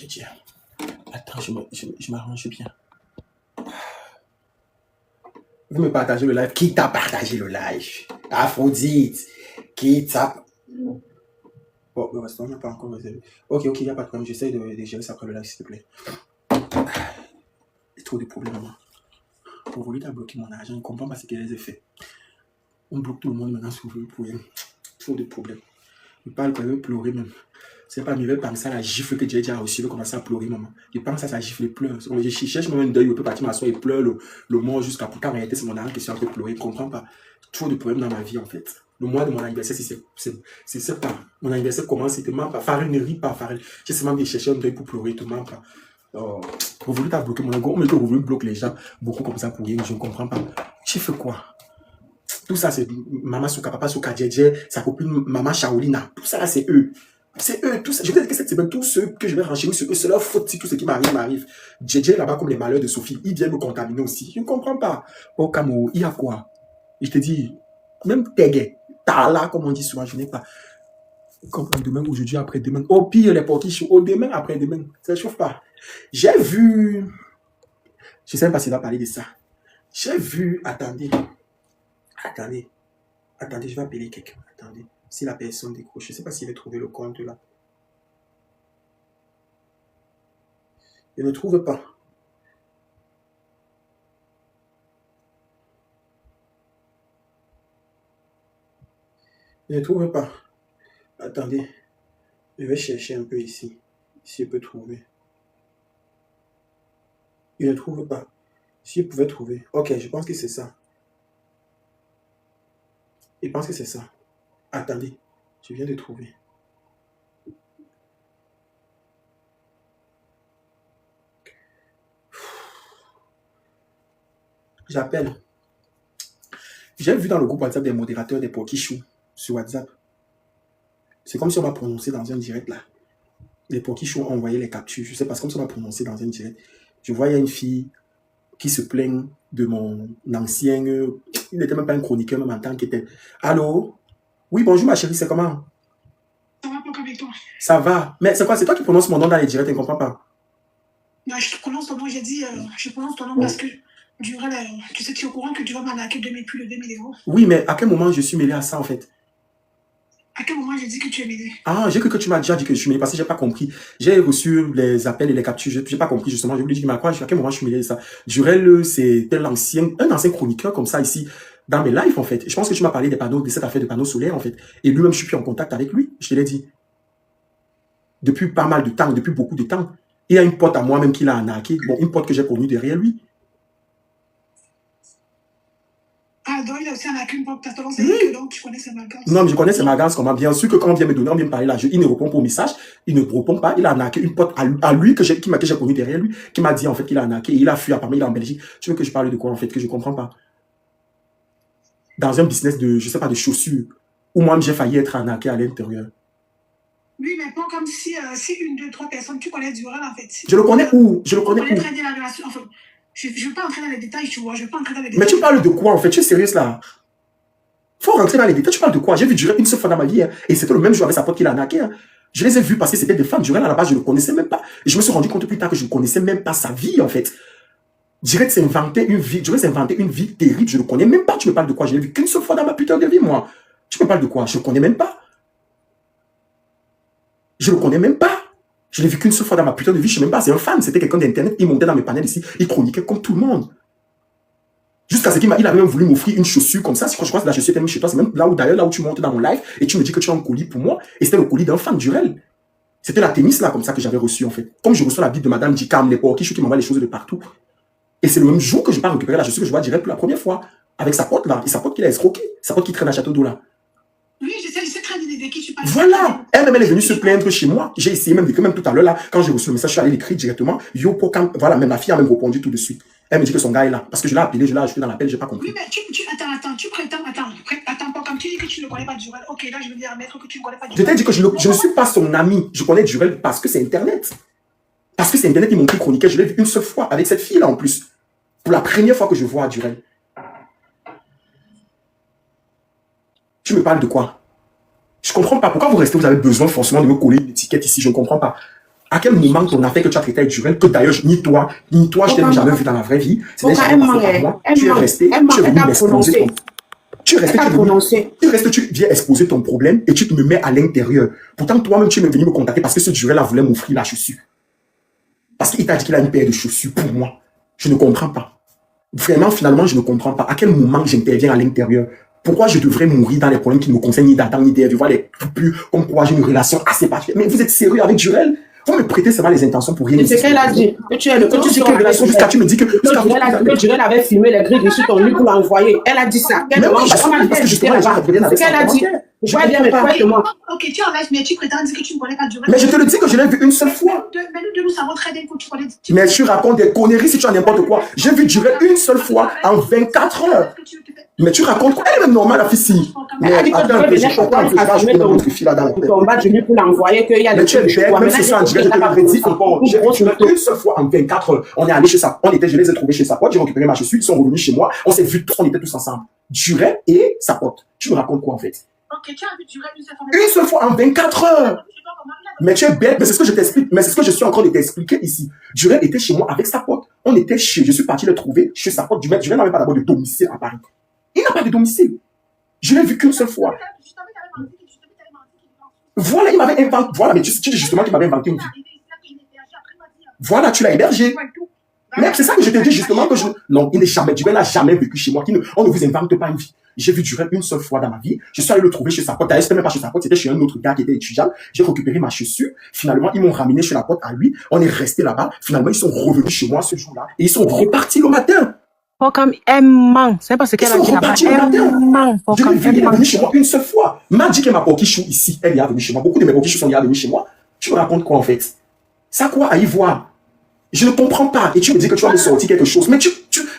Speaker 1: Tiens. Attends, je m'arrange bien. Vous me partagez le live. Qui t'a partagé le live? Aphrodite. Qui t'a... Bon, le restaurant n'a pas encore réservé. Ok, il n'y a pas de problème. J'essaie de gérer ça après le live, s'il te plaît. Il y a trop de problèmes, moi. Pour voulu t'as bloqué mon argent, je ne comprends pas ce qu'il a fait. On bloque tout le monde maintenant sur le problème. Trop de problèmes. Je parle quand même pleurer même. C'est pas mieux penser à la gifle que j'ai déjà reçue, je vais commencer à pleurer, maman. Je pense à sa gifle et pleure. Je cherche même un deuil, je peux partir m'asseoir et pleurer le mort jusqu'à pourtant en réalité, c'est mon âme qui est en train de pleurer. Je ne comprends pas. Trop de problèmes dans ma vie, en fait. Le mois de mon anniversaire, c'est ça pas. Mon anniversaire commence, il te ment pas. Farel ne rit pas, Farel. J'ai seulement bien chercher un deuil pour pleurer, il te ment pas. Oh, vous voulez t'as bloqué mon ego, mais que vous voulez bloquer les gens beaucoup comme ça pour rien, je ne comprends pas. J'ai fait quoi? Tout ça, c'est Maman Souka, Papa Souka, Djedje, sa copine Maman Shaolina. Tout ça, là, c'est eux. C'est eux, tout ça. Je veux dire que cette semaine, tous ceux que je vais renchaîner sur eux, c'est leur faute si tout ce qui m'arrive. Djedje, là-bas, comme les malheurs de Sophie, ils viennent me contaminer aussi. Je ne comprends pas. Oh, Camo, il y a quoi? Je te dis, même Tégué, Tala, comme on dit souvent, je n'ai pas. Comme demain, aujourd'hui, après-demain. Au pire, les portiches, au demain, après-demain. Ça ne chauffe pas. J'ai vu. Je ne sais pas s'il va parler de ça. J'ai vu. Attendez, je vais appeler quelqu'un. Attendez. Si la personne décroche, je ne sais pas s'il va trouver le compte là. Je ne trouve pas. Je ne trouve pas. Attendez. Je vais chercher un peu ici. Si je peux trouver. Je ne trouve pas. Si je pouvais trouver. Ok, je pense que c'est ça. Je pense que c'est ça. Attendez. Je viens de trouver. J'appelle. J'ai vu dans le groupe WhatsApp des modérateurs des Pokichou sur WhatsApp. C'est comme si on m'a prononcé dans un direct là. Les Pokichou ont envoyé les captures. Je sais pas, c'est comme si on m'a prononcé dans un direct. Je vois, il y a une fille qui se plaint de mon ancien... il n'était même pas un chroniqueur, même en tant qu'était... Allô? Oui, bonjour ma chérie, c'est comment?
Speaker 3: Ça va pas avec toi.
Speaker 1: Ça va. Mais c'est quoi? C'est toi qui prononces mon nom dans les directs, je ne comprends pas.
Speaker 3: Non, je prononce ton nom, j'ai dit, je prononce ton nom parce que Durel, tu sais, tu es au courant que tu vas m'arnaquer plus de 2000 euros.
Speaker 1: Oui, mais à quel moment je suis mêlé à ça en fait?
Speaker 3: À quel moment j'ai dit que tu es mêlé?
Speaker 1: Ah, j'ai cru que tu m'as déjà dit que je suis mêlé parce que j'ai pas compris. J'ai reçu les appels et les captures, j'ai pas compris justement. Je voulais dire, mais à quel moment je suis mêlé de ça? Durel, c'est un ancien chroniqueur comme ça ici dans mes lives en fait. Je pense que tu m'as parlé des panneaux, de cette affaire de panneaux solaires en fait. Et lui-même, je suis plus en contact avec lui, je te l'ai dit. Depuis pas mal de temps, depuis beaucoup de temps. Il y a une pote à moi-même qui l'a arnaqué. Bon, une pote que j'ai connue derrière lui.
Speaker 3: Ah, donc il a aussi arnaqué une pote. Oui. Donc tu connais ses magasins.
Speaker 1: Non, mais je connais ses magasins comment. Bien sûr que quand on vient me donner, on vient me parler là, il ne répond pas au message. Il ne répond pas. Il a arnaqué une pote à lui que j'ai connue derrière lui, qui m'a dit en fait qu'il a arnaqué. Et il a fui apparemment, il est en Belgique. Tu veux que je parle de quoi en fait, que je ne comprends pas? Dans un business de, je sais pas, de chaussures, où moi j'ai failli être arnaqué à l'intérieur.
Speaker 3: Oui, mais pas comme si une, deux, trois personnes, tu connais Durel en fait.
Speaker 1: Je le connais où? Je le connais où?
Speaker 3: Très bien la relation. Enfin, je ne veux pas entrer dans les détails, tu vois. Je veux pas entrer dans les détails.
Speaker 1: Mais tu parles de quoi en fait? Tu es sérieuse là? Faut rentrer dans les détails. Tu parles de quoi? J'ai vu Durel une seule fois dans ma vie. Hein, et c'était le même jour avec sa pote qui l'a arnaqué. Hein. Je les ai vus parce que c'était des femmes. Durel à la base, je ne le connaissais même pas. Et je me suis rendu compte plus tard que je ne connaissais même pas sa vie en fait. Durel s'est inventé une vie. Durel s'est inventé une vie terrible. Je ne le connais même pas. Tu me parles de quoi? Je l'ai vu qu'une seule fois dans ma putain de vie, moi. Tu me parles de quoi? Je ne le connais même pas. Je ne le connais même pas. Je l'ai vu qu'une seule fois dans ma putain de vie. Je ne sais même pas. C'est un fan. C'était quelqu'un d'internet. Il montait dans mes panels ici. Il chroniquait comme tout le monde. Jusqu'à ce qu'il avait même voulu m'offrir une chaussure comme ça. Je crois que la chaussure était même chez toi. C'est même là où tu montes dans mon live et tu me dis que tu as un colis pour moi. Et c'était le colis d'un fan Durel. C'était la tennis là comme ça que j'avais reçu en fait. Comme je reçois la Bible de Madame Dikam, les porquichous qui m'envoient les choses de partout. Et c'est le même jour que je pars récupérer la chaussure que je vois Durel pour la première fois. Avec sa pote là. Et sa pote qui l'a escroqué. Sa pote qui traîne à Château d'eau là.
Speaker 3: Oui, je sais très bien de qui tu parles.
Speaker 1: Voilà. Elle-même, elle est venue se plaindre chez moi. J'ai essayé même d'écrire, même tout à l'heure là, quand j'ai reçu le message, je suis allé l'écrire directement. Yo, Pokam. Voilà, même ma fille a même répondu tout de suite. Elle me dit que son gars est là. Parce que je l'ai appelé, je l'ai ajouté dans l'appel, j'ai pas compris.
Speaker 3: Oui, mais attends, tu prétends, quand tu dis que tu ne connais pas Durel, ok, là je veux dire à maître que tu ne connais pas Durel.
Speaker 1: Je t'ai dit que je ne suis pas son ami. Je connais Durel parce que c'est Internet. Parce que c'est Internet, ils m'ont écrit chroniqueur. Je l'ai vu une seule fois avec cette fille là en plus. Pour la première fois que je vois Durel. Tu me parles de quoi? Je comprends pas. Pourquoi vous avez besoin forcément de me coller une étiquette ici? Je ne comprends pas. À quel moment ton affaire que tu as traité avec Durel, que d'ailleurs, ni toi, je t'ai jamais vu dans la vraie vie. C'était jamais passé par moi. Tu es resté, tu es venu m'exposer ton... Tu viens exposer ton problème et tu te me mets à l'intérieur. Pourtant, toi-même, tu es venu me contacter parce que ce Durel-là voulait m'offrir la chaussure. Parce qu'il t'a dit qu'il a une paire de chaussures pour moi. Je ne comprends pas. Vraiment, finalement, je ne comprends pas. À quel moment j'interviens à l'intérieur Pourquoi je devrais mourir dans les problèmes qui ne me concernent ni d'Adam ni d'Ève? Je vois les coupures comme quoi j'ai une relation assez particulière. Mais vous êtes sérieux avec Jurel? Vous me prêtez seulement les intentions pour rien.
Speaker 4: C'est ce qu'elle a dit. Que tu es le
Speaker 1: Tu dis que relation jusqu'à tu me dis que
Speaker 4: Jurel a dit que Jurel avait filmé les grilles sur ton lit pour l'envoyer. Elle a dit ça.
Speaker 1: Mais oui, parce que justement les gens reviennent avec ça.
Speaker 4: Elle a dit. Je vois bien, mais moi.
Speaker 3: Ok, tu enlèves, mais tu prétends dire que tu ne connais pas Jurel.
Speaker 1: Mais je te le dis que je l'ai vu une seule fois.
Speaker 3: Mais nous savons très bien que tu connais.
Speaker 1: Mais tu racontes des conneries si tu as n'importe quoi. J'ai vu Jurel une seule fois en 24 heures. Mais tu racontes quoi? Elle est même normale, la fille. Mais attends un peu, je vais votre fille là-dedans.
Speaker 4: Ton bas de lui pour l'envoyer qu'il y a des
Speaker 1: choses. Même si c'est en direct, je te l'avais dit encore. J'ai vu Jurel une seule fois en 24 heures. On est allé chez sa, je les ai trouvés chez sa pote, j'ai récupéré ma chaussure, ils sont revenus chez moi. On s'est vus tous, on était tous ensemble. Jurel et sa pote. Tu me racontes quoi en fait?
Speaker 3: Ok, tu as vu Jurel
Speaker 1: une seule fois en 24 heures. Mais tu es bête, mais c'est ce que je t'explique, mais c'est ce que je suis en train de t'expliquer ici. Jurel était chez moi avec sa pote. On était je suis parti le trouver chez sa pote. Jurel n'avait pas d'abord de domicile à Paris. Il n'a pas de domicile. Je l'ai vu qu'une seule fois. Voilà, il m'avait inventé. Voilà, mais tu dis justement qu'il m'avait inventé une vie. Voilà, tu l'as hébergé. Mais c'est ça que je te dis justement que je... Non, Jurel n'a jamais vécu chez moi. On ne vous invente pas une vie. J'ai vu Jurel une seule fois dans ma vie. Je suis allé le trouver chez sa pote. D'ailleurs, c'était même pas chez sa pote, c'était chez un autre gars qui était étudiant. J'ai récupéré ma chaussure. Finalement, ils m'ont ramené chez la pote à lui. On est resté là-bas. Finalement, ils sont revenus chez moi ce jour-là. Et ils sont repartis le matin.
Speaker 5: Comme elle ment. C'est pas ce qu'elle a dit là-bas. Elle ment.
Speaker 1: Je l'ai vu, il est venu chez moi une seule fois. M'a dit que ma poquichou ici, elle est venue chez moi. Beaucoup de mes poquichous sont venus chez moi. Tu me racontes quoi en fait? Ça quoi à y voir? Je ne comprends pas. Et tu me dis que tu vas me sortir quelque chose. Mais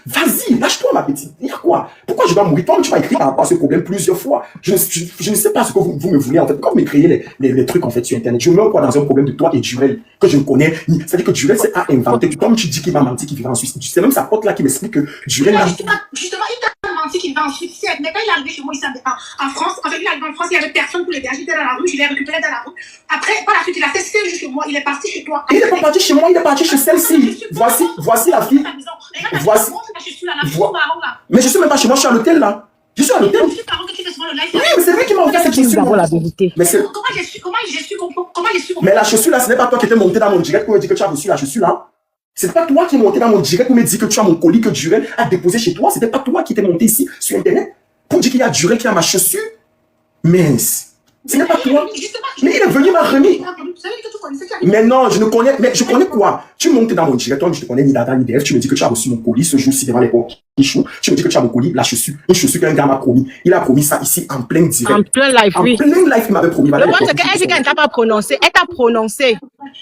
Speaker 1: vas-y, lâche-toi ma petite. Il y a quoi? Pourquoi je dois mourir? Toi, tu vas écrire par rapport à ce problème plusieurs fois. Je ne sais pas ce que vous me voulez en fait. Quand vous m'écrivez les trucs en fait sur Internet, je me mets quoi dans un problème de toi et Jurel que je ne connais. C'est-à-dire que Jurel c'est à inventer. Comme tu dis qu'il m'a menti, qu'il vivra en Suisse. C'est même sa pote là qui m'explique que Jurel n'a...
Speaker 3: Justement, il t'a menti qu'il va en Suisse. Mais quand il est arrivé chez moi ici en France, en fait, il est arrivé en France, il n'y avait personne pour l'héberger. Il était dans la rue, je l'ai récupéré dans la rue. Après, par la suite, il a fait 5 jours chez moi. Il est parti chez toi.
Speaker 1: Il n'est pas parti chez moi, il est parti chez celle-ci. Voici la fille. Voici. Mais je suis même pas chez moi, je suis à l'hôtel là. Je suis à l'hôtel. Oui, mais c'est lui qui m'a envoyé cette chaussure.
Speaker 5: La vérité.
Speaker 3: Mais comment j'ai su
Speaker 1: Mais la chaussure là, ce n'est pas toi qui étais monté dans mon direct pour me dire que tu as reçu la chaussure là. C'est pas toi qui es monté dans mon direct pour me dire que tu as mon colis que Jurel a déposé chez toi. C'était pas toi qui étais monté ici sur Internet pour dire qu'il y a Jurel qui a ma chaussure. Mince. Ce n'est pas toi. Mais il est venu m'a remis. Mais non, je connais quoi? Tu montes dans mon direct, toi, je te connais ni d'Adam ni d'Ève, tu me dis que tu as reçu mon colis ce jour-ci devant les poquichous. Tu me dis que tu as mon colis, la chaussure, une chaussure qu'un gars m'a promis. Il a promis ça ici en plein direct.
Speaker 5: En plein live, oui.
Speaker 1: En plein live, il m'avait promis.
Speaker 5: Le problème, c'est qu'elle dit qu'elle ne t'a pas prononcé. Elle t'a prononcé.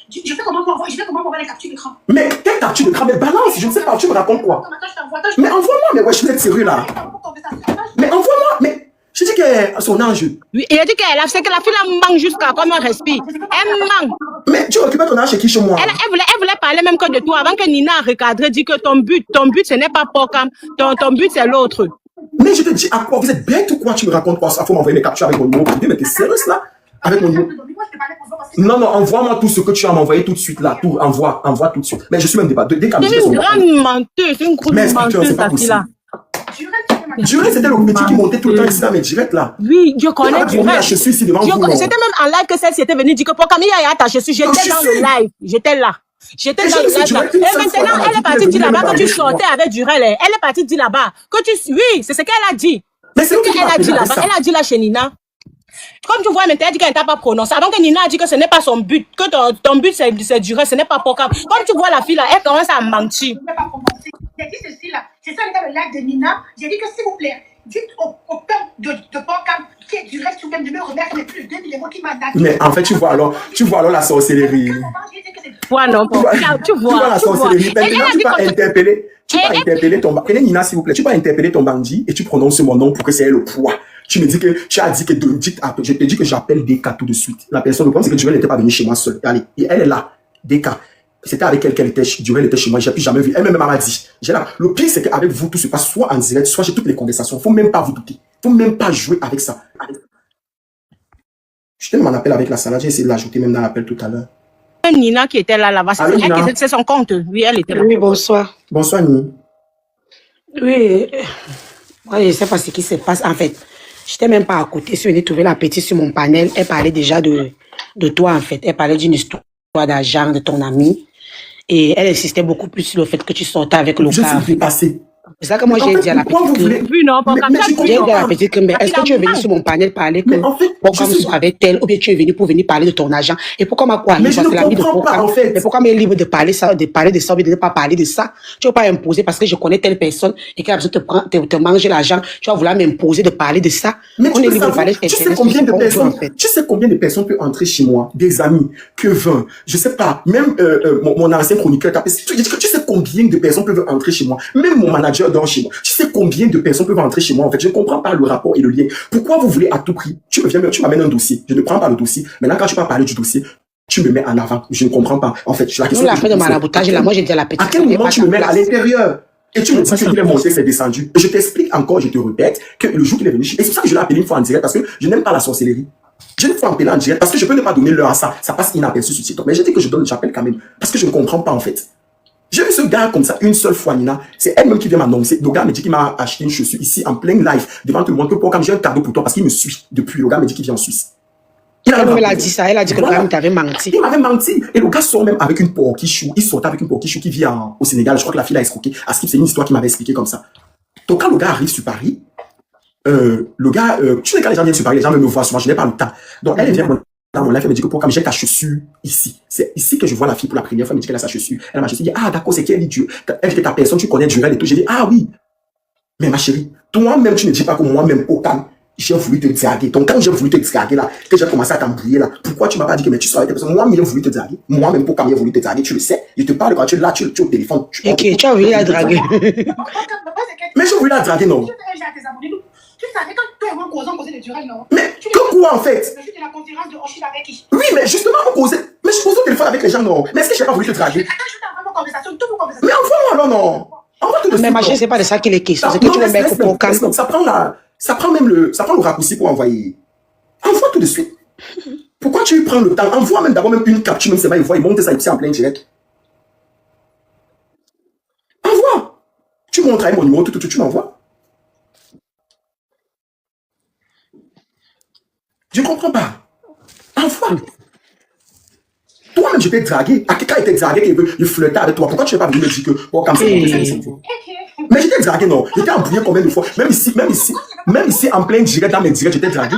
Speaker 3: Je vais comment envoyer les captures d'écran.
Speaker 1: Mais quelle capture d'écran? Mais balance, je ne sais pas, tu me racontes quoi? Mais envoie-moi, mais ouais, je vais être sérieux là. Mais envoie-moi, mais... Je dis qu'à son âge.
Speaker 5: Oui, et elle dit c'est que la fille là manque jusqu'à comme un respire. Elle manque.
Speaker 1: Mais tu récupères ton âge chez qui chez moi?
Speaker 5: Elle voulait parler même que de toi avant que Nina a recadré, dit que ton but ce n'est pas Pocam, ton but c'est l'autre.
Speaker 1: Mais je te dis à quoi? Vous êtes bête ou quoi? Tu me racontes quoi? Ça faut m'envoyer mes captures avec mon numéro privé, mais t'es sérieuse là? Avec mon numéro. Non, envoie-moi tout ce que tu as m'envoyé tout de suite là. Tout, envoie tout de suite. Mais je suis même débat.
Speaker 5: C'est une grande menteuse, c'est une grosse menteuse, ta fille là.
Speaker 1: Jurel, c'était le petit qui montait tout le temps ici dans mes directs là.
Speaker 5: Oui, je connais Jurel.
Speaker 1: C'était même
Speaker 5: en live que celle-ci était venue dire que pour Camille a ta chaussure, j'étais dans le live. J'étais là. J'étais dans le live là. Et maintenant, elle est partie dire là-bas que tu sortais avec Jurel. Elle est partie dire là-bas que tu... Oui, c'est ce qu'elle a dit.
Speaker 1: Mais c'est ce
Speaker 5: qu'elle a dit là-bas. Elle a dit là chez Nina. Comme tu vois, maintenant, elle dit qu'elle ne t'a pas prononcé. Avant que Nina a dit que ce n'est pas son but, que ton but c'est Jurel, ce n'est pas Pocam. Comme tu vois la fille là, elle commence à mentir.
Speaker 3: J'ai dit ceci là, c'est ça le live de Nina. J'ai dit que s'il vous plaît, dites au père de Pocam qui est Jurel sur même de me remettre les plus de 2 000 qui m'a donné.
Speaker 1: Mais en fait, tu vois alors la sorcellerie.
Speaker 5: Ouais, non, tu vois
Speaker 1: la sorcellerie. Maintenant, tu vas interpeller ton bandit. Nina, s'il vous plaît, tu vas interpeller ton bandit et tu prononces mon nom pour que c'est le poids. Tu me dis que tu as dit que je te dis que j'appelle Deka tout de suite. La personne, le problème, c'est que Jurel n'était pas venue chez moi seule. Allez, elle est là, Deka. C'était avec elle qu'elle était, Jurel était chez moi, j'ai plus jamais vu. Elle-même m'a dit. Le pire, c'est qu'avec vous, tout se passe soit en direct, soit j'ai toutes les conversations. Faut même pas vous douter. Faut même pas jouer avec ça. Je t'ai même en appel avec la salade, j'ai essayé de l'ajouter même dans l'appel tout à l'heure.
Speaker 5: Nina qui était là-bas, c'est son compte. Oui, elle était là.
Speaker 4: Oui, bonsoir.
Speaker 1: Bonsoir, Nina.
Speaker 4: Oui, moi, je ne sais pas ce qui se passe. En fait, je n'étais même pas à côté. Je suis venue trouver la petite sur mon panel. Elle parlait déjà de toi, en fait. Elle parlait d'une histoire d'argent de ton ami. Et elle insistait beaucoup plus sur le fait que tu sortais avec le
Speaker 1: Je suis passé.
Speaker 4: C'est ça que moi
Speaker 1: Mais en
Speaker 4: j'ai
Speaker 1: fait,
Speaker 4: dit à la
Speaker 1: pourquoi
Speaker 4: petite
Speaker 1: vous voulez...
Speaker 4: Kimber.
Speaker 5: Vu, non, pour
Speaker 1: Mais
Speaker 5: comme ça,
Speaker 1: je
Speaker 4: J'ai dit
Speaker 1: comprends
Speaker 4: à la
Speaker 1: pas.
Speaker 4: petite Kimber, est-ce que tu es venu sur mon panel parler que
Speaker 1: Mais en fait,
Speaker 4: Pocam
Speaker 1: je suis...
Speaker 4: soit avec elle, ou bien tu es venu pour venir parler de ton argent? Et pourquoi ma quoi?
Speaker 1: Mais je
Speaker 4: Parce
Speaker 1: ne
Speaker 4: que l'ami de
Speaker 1: comprends pas,
Speaker 4: Pocam,
Speaker 1: en fait.
Speaker 4: mais pourquoi m'est libre de parler ça, de parler de ça, ou bien de ne pas parler de ça? Tu vas pas imposer parce que je connais telle personne et qu'elle a besoin de te manger l'argent. Tu vas vouloir m'imposer de parler de ça.
Speaker 1: Mais
Speaker 4: On
Speaker 1: tu
Speaker 4: est
Speaker 1: peux
Speaker 4: libre de
Speaker 1: savoir,
Speaker 4: parler
Speaker 1: tu sais
Speaker 4: d'intérêt
Speaker 1: combien
Speaker 4: sur
Speaker 1: de
Speaker 4: ce qu'on veut,
Speaker 1: personnes,
Speaker 4: en fait.
Speaker 1: tu sais combien de personnes peuvent entrer chez moi, des amis, que 20, je sais pas, même mon ancien chroniqueur, tu sais combien de personnes peuvent entrer chez moi, même mon manager dort chez moi, tu sais combien de personnes peuvent entrer chez moi, en fait, je ne comprends pas le rapport et le lien. Pourquoi vous voulez à tout prix, tu m'amènes un dossier, je ne prends pas le dossier, maintenant quand tu vas parler du dossier, tu me mets en avant, je ne comprends pas, en fait, la
Speaker 4: Nous,
Speaker 1: question
Speaker 4: la
Speaker 1: que
Speaker 4: fin
Speaker 1: je
Speaker 4: de
Speaker 1: pose,
Speaker 4: maraboutage, là, moi j'ai dit à la
Speaker 1: à
Speaker 4: petite
Speaker 1: quel
Speaker 4: Kimber,
Speaker 1: moment
Speaker 4: pas
Speaker 1: tu
Speaker 4: ta
Speaker 1: me mets à
Speaker 4: place.
Speaker 1: l'intérieur? Et tu me dis
Speaker 4: Pas
Speaker 1: qu'il
Speaker 4: sa
Speaker 1: est monté,
Speaker 4: place.
Speaker 1: c'est descendu. Et je t'explique encore, je te répète, que le jour qu'il est venu, et c'est pour ça que je l'ai appelé une fois en direct, parce que je n'aime pas la sorcellerie. Je l'ai fait appeler en direct, parce que je peux ne pas donner l'heure à ça. Ça passe inaperçu sur TikTok. Mais j'ai dit que j'appelle quand même, parce que je ne comprends pas, en fait. J'ai vu ce gars comme ça une seule fois, Nina. C'est elle-même qui vient m'annoncer. Le gars me dit qu'il m'a acheté une chaussure ici, en plein live, devant tout le monde, que pour comme j'ai un cadeau pour toi, parce qu'il me suit depuis. Le gars me dit qu'il vient en Suisse. Il a
Speaker 4: Elle a dit ça, elle a dit que le
Speaker 1: Voilà.
Speaker 4: gars t'avait menti.
Speaker 1: Il m'avait menti. Et le gars sort même avec une porquichou. Il sortait avec une porquichou qui vit au Sénégal. Je crois que la fille l'a escroqué. À Skip, c'est une histoire qu'il m'avait expliqué comme ça. Donc, quand le gars arrive sur Paris, le gars, tu sais, quand les gens viennent sur Paris, les gens me voient souvent, je n'ai pas le temps. Donc, elle vient dans mon live, elle me dit que pour comme j'ai ta chaussure ici. C'est ici que je vois la fille pour la première fois, elle me dit qu'elle a sa chaussure. Elle m'a juste dit, ah, d'accord, c'est qui elle dit Dieu. Elle dit que ta personne, tu connais Durel et tout. J'ai dit, ah oui. Mais ma chérie, toi-même, tu ne dis pas que moi-même, aucun. J'ai voulu te draguer. Donc, quand j'ai voulu te draguer là, que j'ai commencé à t'embrouiller là, pourquoi tu m'as pas dit que mais tu serais avec personne? Moi-même, j'ai voulu te draguer. Moi-même, pour quand j'ai voulu te draguer, tu le sais. Je te parle quand tu es là, tu es au téléphone.
Speaker 4: Ok, tu as voulu la draguer.
Speaker 1: Mais j'ai voulu la draguer, non.
Speaker 3: Tu savais quand toi et moi on causait de Durel, non?
Speaker 1: Mais que quoi en fait?
Speaker 3: Je suis de la conférence de Rochille avec qui?
Speaker 1: Oui, mais justement, on causait. Mais je causais au téléphone avec les gens, non. Mais est-ce que j'ai pas voulu te draguer?
Speaker 3: Attends, je t'envoie ma conversation, toutes vos conversations.
Speaker 1: Mais envoie-moi, non. Envoie tout de
Speaker 4: Mais
Speaker 1: suite.
Speaker 4: ma chérie, c'est pas de ça qu'il est question. C'est que tu veux mettre pour calme.
Speaker 1: Ça prend même le raccourci pour envoyer. Envoie tout de suite. Pourquoi tu prends le temps? Envoie même d'abord même une capture, même c'est pas, il voit, il monte ça ici en plein direct. Envoie. Tu montres mon numéro, tout, tu m'envoies. Je ne comprends pas. Envoie. Toi-même, je t'ai dragué. À quelqu'un était dragué, il flirtait avec toi. Pourquoi tu n'es pas venu me dire que, oh, comme ça, mais j'étais dragué, non. J'étais embrouillé combien de fois? Même ici, en plein direct, dans mes directs, j'étais dragué.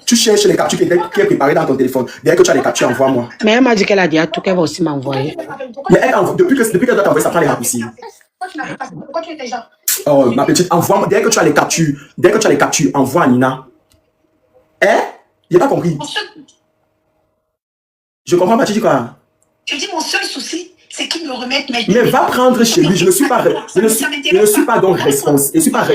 Speaker 1: Tu cherches les captures qui est préparées dans ton téléphone. Dès que tu as les captures, envoie-moi.
Speaker 4: Mais elle m'a dit qu'elle a dit à tout qu'elle va aussi m'envoyer.
Speaker 1: Mais elle, depuis qu'elle doit t'envoyer, ça prend les raccourcis.
Speaker 3: Pourquoi tu étais genre?
Speaker 1: Oh, ma petite, envoie-moi. Dès que tu as les captures, envoie à Nina. Hein? J'ai pas compris. Je comprends pas, tu dis quoi?
Speaker 3: Je dis mon seul souci, c'est qu'il me remette mes...
Speaker 1: Mais va prendre chez lui, je ne suis pas donc responsable. Je ne suis pas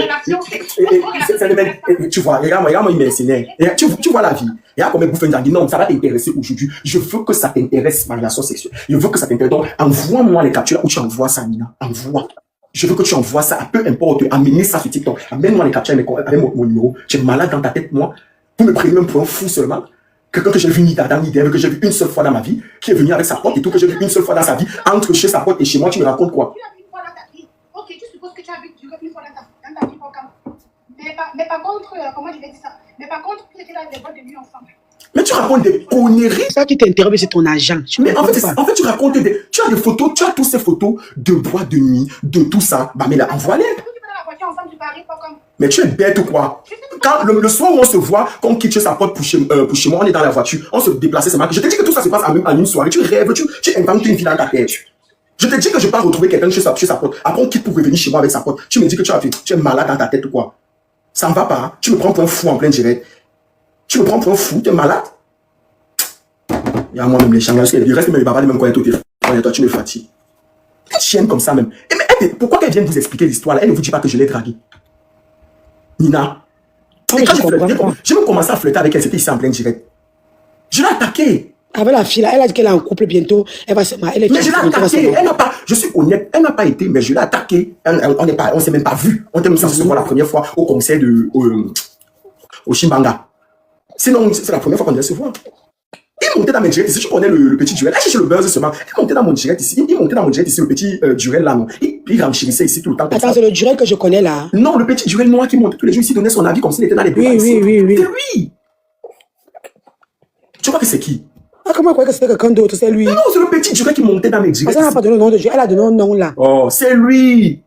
Speaker 1: tu vois, regarde-moi, il mercenaire. Tu vois la vie. Regarde comment il bouffe un dit non, ça va t'intéresser aujourd'hui. Je veux que ça t'intéresse ma relation sexuelle. Je veux que ça t'intéresse. Donc, envoie-moi les captures où tu envoies ça, Nina. Envoie. Je veux que tu envoies ça, peu importe, amenez ça sur TikTok. Amène-moi les captures avec mon numéro. Tu es malade dans ta tête, moi. Vous me prenez même pour un fou seulement. Quelqu'un que j'ai vu ni dans l'idée, que j'ai vu une seule fois dans ma vie, qui est venu avec sa pote et tout, que j'ai vu une seule fois dans sa vie, entre chez sa pote et chez moi, tu me racontes quoi?
Speaker 3: Tu l'as vu une fois dans ta vie. Ok, tu supposes que tu as vu une fois dans ta vie, mais par contre, comment je vais dire ça? Mais par contre, tu étais dans des boîtes de nuit ensemble.
Speaker 1: Mais tu racontes des conneries.
Speaker 4: C'est ça qui t'interroge, c'est ton agent.
Speaker 1: Mais en fait, tu racontes tu as des photos, tu as toutes ces photos de boîtes de nuit, de tout ça. Bah, mais là, envoie-les. Mais tu es bête ou quoi? Quand le soir où on se voit, quand on quitte chez sa pote pour chez moi, on est dans la voiture, on se déplace, c'est marqué. Je te dis que tout ça se passe en une soirée. Tu rêves, tu inventes une vie dans ta tête. Je te dis que je pars retrouver quelqu'un chez sa pote. Après, on quitte pour revenir chez moi avec sa pote. Tu me dis que tu es malade dans ta tête ou quoi? Ça ne va pas. Hein? Tu me prends pour un fou en plein direct. Tu me prends pour un fou, tu es malade? Il y a moi-même les chiens. Il reste même les babas, même quand il est au téléphone. Toi, tu me fatigues. Une chienne comme ça même. Et mais pourquoi qu'elle vient vous expliquer l'histoire là? Elle ne vous dit pas que je l'ai draguée. Nina. J'ai même commencé à flirter avec elle, c'était ici en plein direct. Je l'ai attaquée.
Speaker 4: Avec la fille là, elle a dit qu'elle est en couple bientôt. Elle va se marier.
Speaker 1: Mais je l'ai attaquée. Elle n'a pas, je suis honnête, elle n'a pas été, mais je l'ai attaquée. On s'est même pas vu. On était même censé se voir la première fois au concert au Chimbanga. Sinon, c'est la première fois qu'on devait se voir. Il montait dans mes directs ici, je connais le petit Durel. Elle cherche le buzz seulement. Il montait dans mon direct ici, le petit Durel là, non. Il renchérissait ici tout le temps.
Speaker 4: Attends, c'est le Durel que je connais là.
Speaker 1: Non, le petit Durel noir qui montait tous les jours ici, donnait son avis comme s'il était dans les débats.
Speaker 4: Oui.
Speaker 1: C'est lui. Tu vois que c'est qui?
Speaker 4: Ah, comment elle croyait que c'était quelqu'un d'autre? C'est lui.
Speaker 1: Non, c'est le petit Durel qui montait dans mes directs.
Speaker 4: Elle n'a pas donné le nom de Dieu, elle a donné un nom là.
Speaker 1: Oh, c'est lui.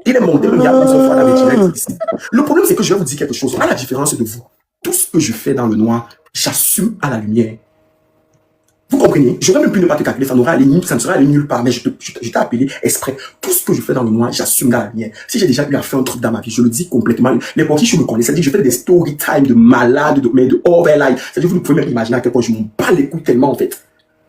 Speaker 1: Il est monté même il y a plusieurs fois dans mes directs ici. Le problème, c'est que je vais vous dire quelque chose. À la différence de vous, tout ce que je fais dans le noir, j'assume à la lumière. Vous comprenez? Je ne vais même plus ne pas te calculer, ça ne sera allé nulle part, mais je t'ai appelé exprès. Tout ce que je fais dans le noir, j'assume dans la lumière. Si j'ai déjà eu à faire un truc dans ma vie, je le dis complètement. Les pour qui je me connais, c'est-à-dire que je fais des story time de malade, de overlife. C'est-à-dire que vous ne pouvez même imaginer à quel point je m'en bats les couilles tellement, en fait.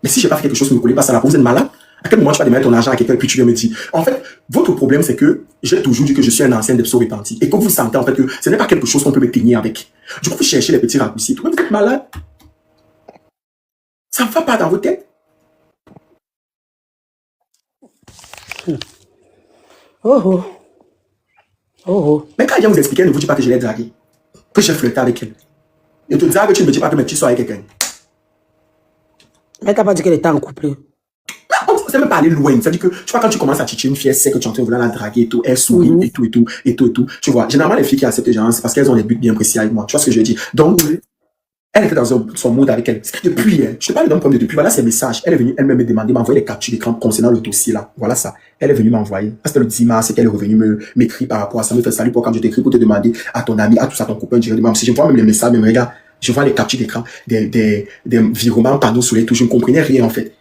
Speaker 1: Mais si j'ai pas fait quelque chose, ne me collez pas ça là, vous êtes malade? À quel moment tu vas démarrer ton argent à quelqu'un et puis tu viens me dire? En fait, votre problème, c'est que j'ai toujours dit que je suis un ancien Depso repenti. Et que vous sentez, en fait, que ce n'est pas quelque chose qu'on peut me tenir avec. Du coup, vous cherchez les petits raccourcis. Vous êtes malade? Ça ne va pas dans vos têtes?
Speaker 4: Oh oh. Oh oh.
Speaker 1: Mais quand elle vient vous expliquer, elle ne vous dit pas que je l'ai draguée, que j'ai flirté avec elle. Et te dire que tu ne me dis pas que mes petits sont avec quelqu'un.
Speaker 4: Mais t'as pas dit qu'elle était en couple.
Speaker 1: C'est même pas aller loin. C'est-à-dire que, tu vois, quand tu commences à titiller une fille, elle sait que tu es en train de vouloir la draguer et tout, elle sourit et tout. Tu vois, généralement, les filles qui acceptent les gens, c'est parce qu'elles ont des buts bien précis avec moi. Tu vois ce que je veux dire? Donc, elle était dans son mode avec elle. C'est que depuis, je te parle d'un problème de depuis. Voilà ses messages. Elle est venue elle-même me demander, m'envoyer les captures d'écran concernant le dossier là. Voilà ça. Elle est venue m'envoyer. C'était le 10 mars et qu'elle est revenue m'écrire par rapport à ça. Me fait salut pour quand je t'écris pour te demander à ton ami, à tout ça, ton copain, directement. Si je vois même les messages, même regarde, je vois les captures d'écran, des virements, panneaux sur les touches. Je ne comprenais rien en fait.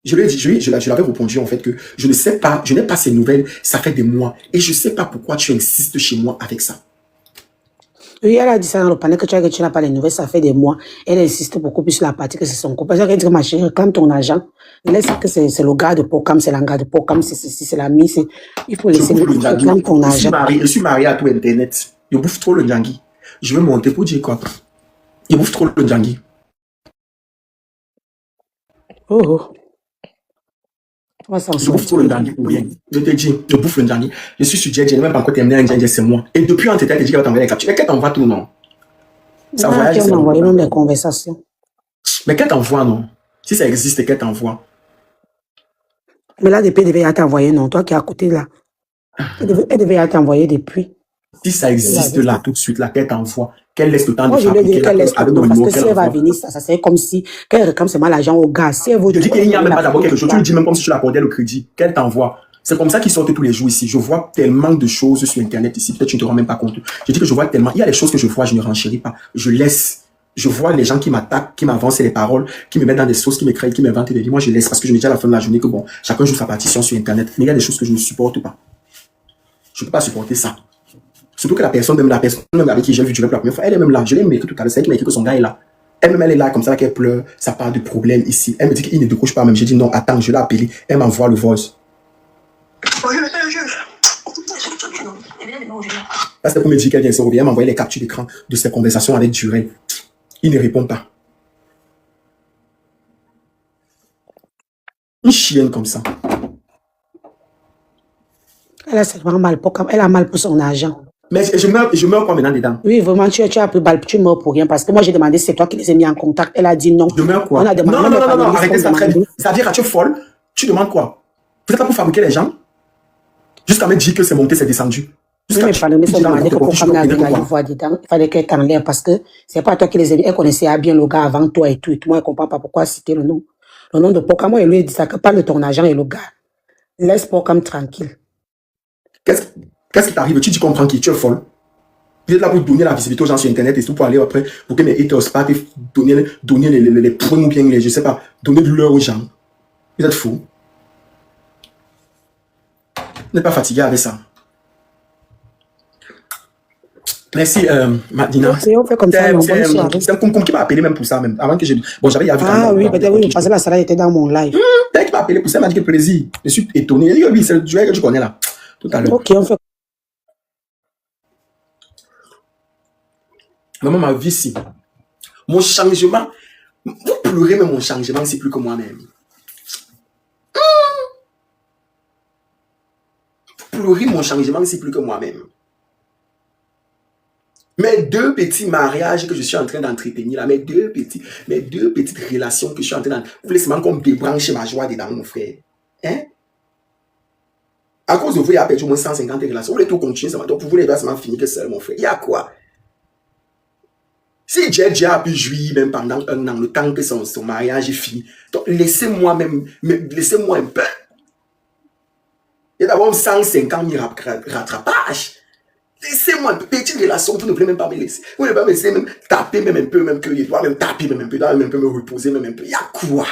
Speaker 1: Je lui ai dit, je l'avais répondu en fait que je ne sais pas, je n'ai pas ces nouvelles, ça fait des mois. Et je ne sais pas pourquoi tu insistes chez moi avec ça.
Speaker 4: Oui, elle a dit ça dans le panel que tu n'as pas les nouvelles, ça fait des mois. Elle insiste beaucoup plus sur la partie que c'est son copain. Elle dit que ma chérie, réclame ton argent. Elle sait que c'est le gars de Pocam, c'est l'engagement de Pocam, c'est ceci, c'est l'ami, il faut laisser réclame ton argent.
Speaker 1: Je suis marié à tout Internet. Je bouffe trop le djangui. Je veux monter pour dire quoi? Je bouffe trop le djangui.
Speaker 4: Oh oh.
Speaker 1: Je bouffe trop le djangui pour rien. Je te dis, je bouffe le djangui. Je suis sur Djangui, je n'ai même pas encore terminé un djangui, c'est moi. Et depuis, on t'était dit qu'elle va t'envoyer les captures. Mais qu'elle t'envoie tout, non?
Speaker 4: Ça voyage. Elle m'a envoyé même des conversations.
Speaker 1: Mais qu'elle t'envoie, non? Si ça existe, qu'elle t'envoie.
Speaker 4: Mais là, depuis, elle devait t'envoyer, non? Toi qui es à côté, là. Elle devait t'envoyer depuis.
Speaker 1: Si ça existe là, tout de suite, là, qu'elle t'envoie, qu'elle laisse le temps de
Speaker 4: fabriquer. Moi, je lui ai dit qu'elle laisse le temps, parce que si elle va venir, ça serait comme si, qu'elle réclame seulement l'argent au gars. Si elle veut.
Speaker 1: Je dis qu'il n'y a même pas d'abord quelque chose. Tu lui dis même comme si tu l'accordais le crédit, qu'elle t'envoie. C'est comme ça qu'ils sortent tous les jours ici. Je vois tellement de choses sur Internet ici. Peut-être que tu ne te rends même pas compte. Je dis que je vois tellement. Il y a des choses que je vois, je ne renchéris pas. Je laisse. Je vois les gens qui m'attaquent, qui m'avancent les paroles, qui me mettent dans des sauces, qui me créent, qui m'inventent des vies. Moi, je laisse parce que je me dis à la fin de la journée que bon, chacun joue sa partition sur Internet. Mais il y a des choses que je ne supporte pas. Je ne peux pas supporter ça. Surtout que la personne même avec qui j'ai vu durer pour la première fois, elle est même là. Je l'ai écrit tout à l'heure. C'est elle qui m'a écrit que son gars est là. Elle-même, elle est là, comme ça, qu'elle pleure. Ça parle de problème ici. Elle me dit qu'il ne décroche pas même. J'ai dit non, attends, je l'ai appelé. Elle m'envoie le voice. Là, c'était pour me dire qu'elle vient se revient. Elle m'a envoyé les captures d'écran de ses conversations avec Durel. Il ne répond pas. Une chienne comme ça.
Speaker 4: Elle a seulement mal pour, elle a mal pour son argent.
Speaker 1: Mais je meurs quoi maintenant dedans?
Speaker 4: Oui, vraiment, tu as pris balle, tu meurs pour rien. Parce que moi, j'ai demandé, c'est toi qui les ai mis en contact. Elle a dit non.
Speaker 1: Je meurs quoi?
Speaker 4: On a demandé,
Speaker 1: non, arrêtez ça très vite. Ça veut dire que tu es folle. Tu demandes quoi? Vous êtes là pour fabriquer les gens? Jusqu'à me dire que c'est monté, c'est descendu.
Speaker 4: Oui, mais pas le demander que pour comme la voix dedans, il fallait qu'elle t'enlève parce que c'est pas toi qui les ai mis. Elle connaissait bien le gars avant toi et tout. Et tout. Moi, elle comprend pas pourquoi citer le nom. Le nom de Pocam, moi, elle lui a dit ça, que parle de ton agent et le gars. Laisse Pocam tranquille.
Speaker 1: Qu'est-ce qui t'arrive? Tu dis qu'on prend qui? Tu es folle. Vous êtes là pour donner la visibilité aux gens sur Internet et tout pour aller après, pour que mes haters partent et donner les points ou bien les, je sais pas, donner de l'heure aux gens. Vous êtes fous. Vous n'êtes pas fatigué avec ça. Merci, Madina.
Speaker 4: Okay, on fait comme ça.
Speaker 1: C'est un concombre qui m'a appelé même pour ça, même. Avant que j'ai. Bon, j'avais vu.
Speaker 4: Ah oui, peut-être oui, parce que la salade était dans mon live.
Speaker 1: Peut-être qu'il m'a appelé pour ça, il m'a dit que plaisir. Je suis étonné. Il dit, oui, c'est le duel que tu connais là. Tout à l'heure.
Speaker 4: Ok, on fait.
Speaker 1: Maman, ma vie, si. Mon changement. Vous pleurez, mais mon changement, c'est plus que moi-même. Vous pleurez, mon changement, c'est plus que moi-même. Mes deux petits mariages que je suis en train d'entretenir là, mes deux petites relations que je suis en train d'entretenir. Vous voulez seulement qu'on me débranche ma joie dedans, mon frère. Hein? À cause de vous, il y a perdu au moins 150 relations. Vous voulez tout continuer, ça va. Donc, vous voulez pas seulement finir que seul, mon frère. Il y a quoi? Si Djedja a pu jouir même pendant un an, le temps que son mariage est fini. Donc, laissez-moi un peu. Il Il y a d'abord 150 000 rattrapages. Laissez-moi une petite relation, vous ne voulez même pas me laisser. Vous ne voulez pas me laisser même taper même un peu, même que je dois même taper même un peu, je dois même un peu me reposer même un peu. Il y a quoi?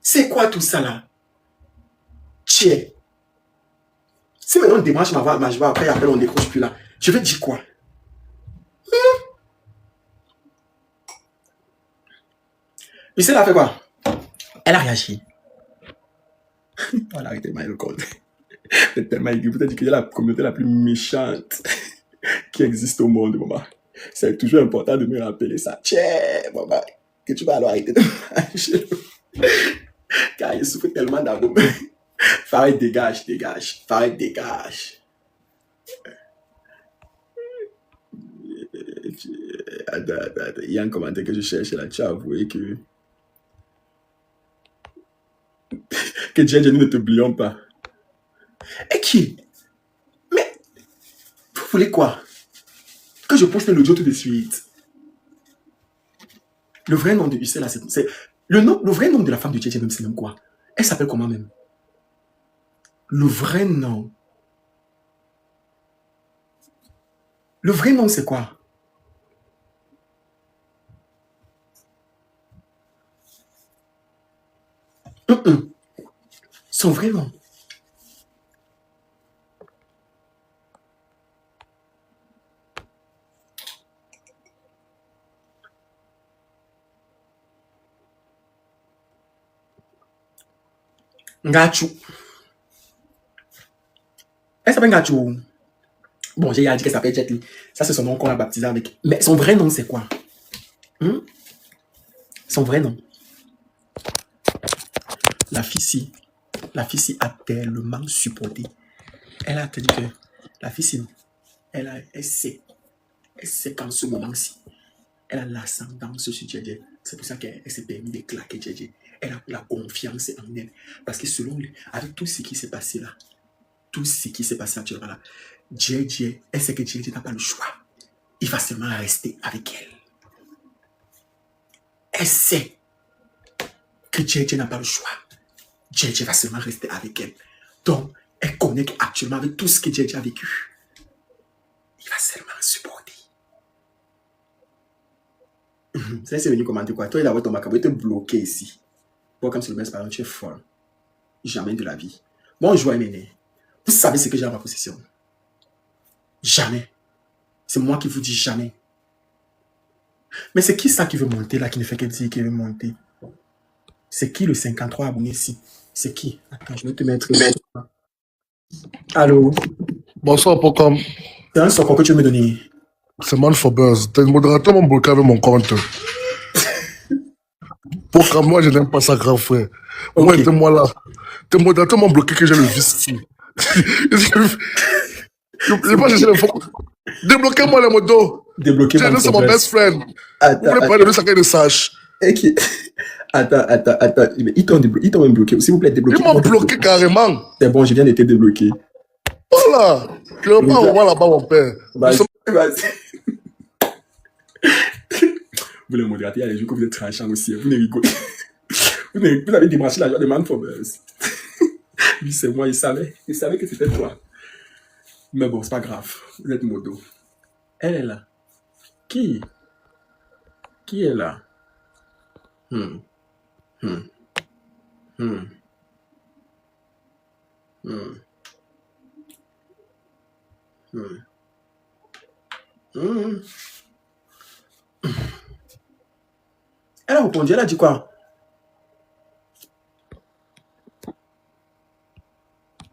Speaker 1: C'est quoi tout ça là? Tiens. Si maintenant on démarche ma voix, après on décroche plus là, je vais dire quoi? Tu sais, elle a fait quoi? Elle a réagi. Elle a arrêté de le compte. Elle est tellement aiguë. Peut-être que c'est la communauté la plus méchante qui existe au monde, maman. C'est toujours important de me rappeler ça. Tiens, maman, que tu vas alors arrêter de manger. Car il souffre tellement d'amour. Farid, dégage. Farid, dégage. Attends. Il y a un commentaire que je cherche là. Tu as avoué que Jenny ne t'oublions pas. Et qui? Mais, vous voulez quoi? Que je poste l'audio tout de suite. Le vrai nom de Ussel, là, c'est le vrai nom de la femme de Djedje même, c'est même quoi? Elle s'appelle comment même? Le vrai nom. Le vrai nom, c'est quoi? Son vrai nom. Ngachou. Elle s'appelle Ngachou. Bon, j'ai dit qu'elle s'appelle Jet Li. Ça, c'est son nom qu'on a baptisé avec. Mais son vrai nom, c'est quoi? Son vrai nom. La fille-ci a tellement supporté. Elle a dit que la fille-ci, elle sait qu'en ce moment-ci, elle a l'ascendance sur Djedje. C'est pour ça qu'elle s'est permis de claquer Djedje. Elle a la confiance en elle. Parce que selon lui, avec tout ce qui s'est passé là, tout ce qui s'est passé actuellement là, Djedje, elle sait que Djedje n'a pas le choix. Il va seulement rester avec elle. Elle sait que Djedje n'a pas le choix. Djedje va seulement rester avec elle. Donc, elle connaît qu'actuellement, avec tout ce que Djedje a vécu, il va seulement supporter. Ça, c'est venu commenter quoi? Toi, il a ton macabre, il te bloqué ici. Bon, comme c'est le best parent, tu es fort. Jamais de la vie. Moi, je vois MNE. Vous savez ce que j'ai en ma possession. Jamais. C'est moi qui vous dis jamais. Mais c'est qui ça qui veut monter là, qui ne fait que dire qu'il veut monter? C'est qui le 53 abonné ici? C'est qui? Attends, je vais te mettre. Allô?
Speaker 6: Bonsoir, Pocam.
Speaker 1: C'est un sort que tu veux me donner.
Speaker 6: C'est Man for Buzz. Tes modérateurs m'ont bloqué avec mon compte. Pocam, moi, je n'aime pas ça, grand frère. Moi,
Speaker 1: Ok.
Speaker 6: moi là. Tes modérateurs m'ont bloqué que j'ai le vice. Je pas chercher l'info. Débloquez-moi les motos.
Speaker 1: Débloquez-moi.
Speaker 6: C'est mon best friend.
Speaker 1: Attends,
Speaker 6: Vous voulez pas de lui, ça qu'il le sache.
Speaker 1: Ok. Attends. Ils t'ont même bloqué. S'il vous plaît, débloquez.
Speaker 6: Ils m'ont bloqué carrément.
Speaker 1: C'est bon, je viens de te débloquer.
Speaker 6: Voilà. Je ne veux pas revoir là-bas, mon père.
Speaker 1: Vas-y. Vous les modérateurs, il y a les jours que vous êtes tranchants aussi. Vous ne rigolez. Vous avez démarché la joie de Man for Buzz. Lui, c'est moi, il savait que c'était toi. Mais bon, c'est pas grave. Vous êtes modo. Elle est là. Qui est là? Elle a répondu, elle a dit quoi?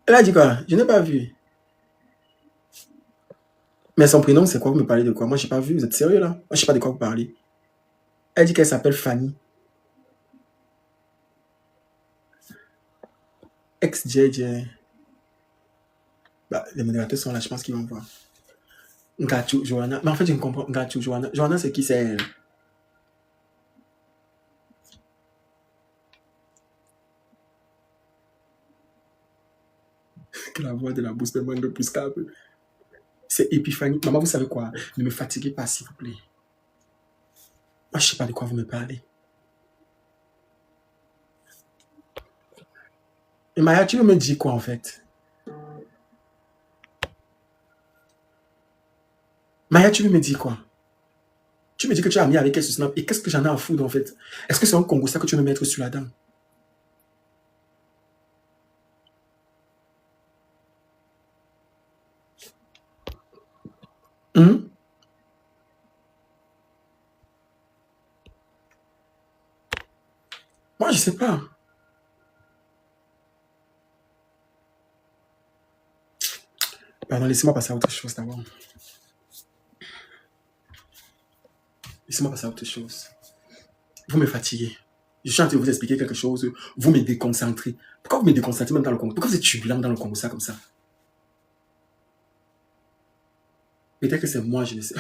Speaker 1: Elle a dit quoi? Je n'ai pas vu. Mais son prénom, c'est quoi? Vous me parlez de quoi? Moi, je n'ai pas vu. Vous êtes sérieux là? Moi, je ne sais pas de quoi vous parlez. Elle dit qu'elle s'appelle Fanny. Ex-Djedje. Bah, les modérateurs sont là, je pense qu'ils vont voir. Ngachou, Johanna. Mais en fait, je ne comprends pas. Ngachou, Johanna. Johanna, c'est qui? C'est elle. Que la voix de la bouche de mangue plus câble. C'est Épiphanie. Maman, vous savez quoi? Ne me fatiguez pas, s'il vous plaît. Moi, je sais pas de quoi vous me parlez. Et Maya, tu veux me dire quoi, en fait? Maya, tu veux me dire quoi? Tu me dis que tu as mis avec elle sur Snap. Et qu'est-ce que j'en ai à foutre, en fait? Est-ce que c'est un Congo ça que tu veux me mettre sur la dent? Hum? Moi, je sais pas. Pardon, laissez-moi passer à autre chose d'abord. Laissez-moi passer à autre chose. Vous me fatiguez. Je suis en train de vous expliquer quelque chose. Vous me déconcentrez. Pourquoi vous me déconcentrez même dans le Congo? Pourquoi vous êtes turbulent dans le Congo ça comme ça? Peut-être que c'est moi, je ne sais.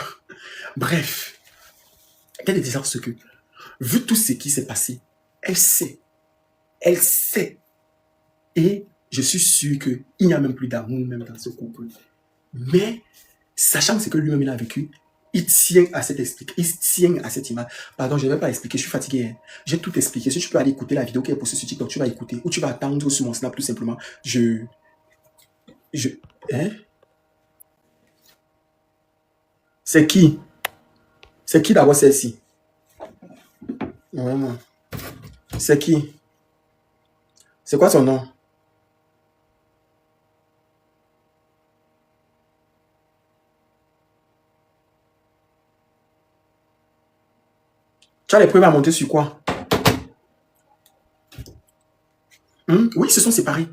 Speaker 1: Bref. Quel est déjà ce que, vu tout ce qui s'est passé, elle sait. Elle sait. Et je suis sûr qu'il n'y a même plus d'amour même dans ce couple. Mais, sachant ce que lui-même il a vécu, il tient à cette image. Pardon, je ne vais pas expliquer, je suis fatigué. Hein. J'ai tout expliqué. Si tu peux aller écouter la vidéo qui est postée sur TikTok, tu vas écouter. Ou tu vas attendre sur mon Snap tout simplement. Hein? C'est qui? C'est qui d'abord celle-ci? Vraiment. C'est qui? C'est quoi son nom? Tu as les preuves à monter sur quoi? Oui, ils se sont séparés.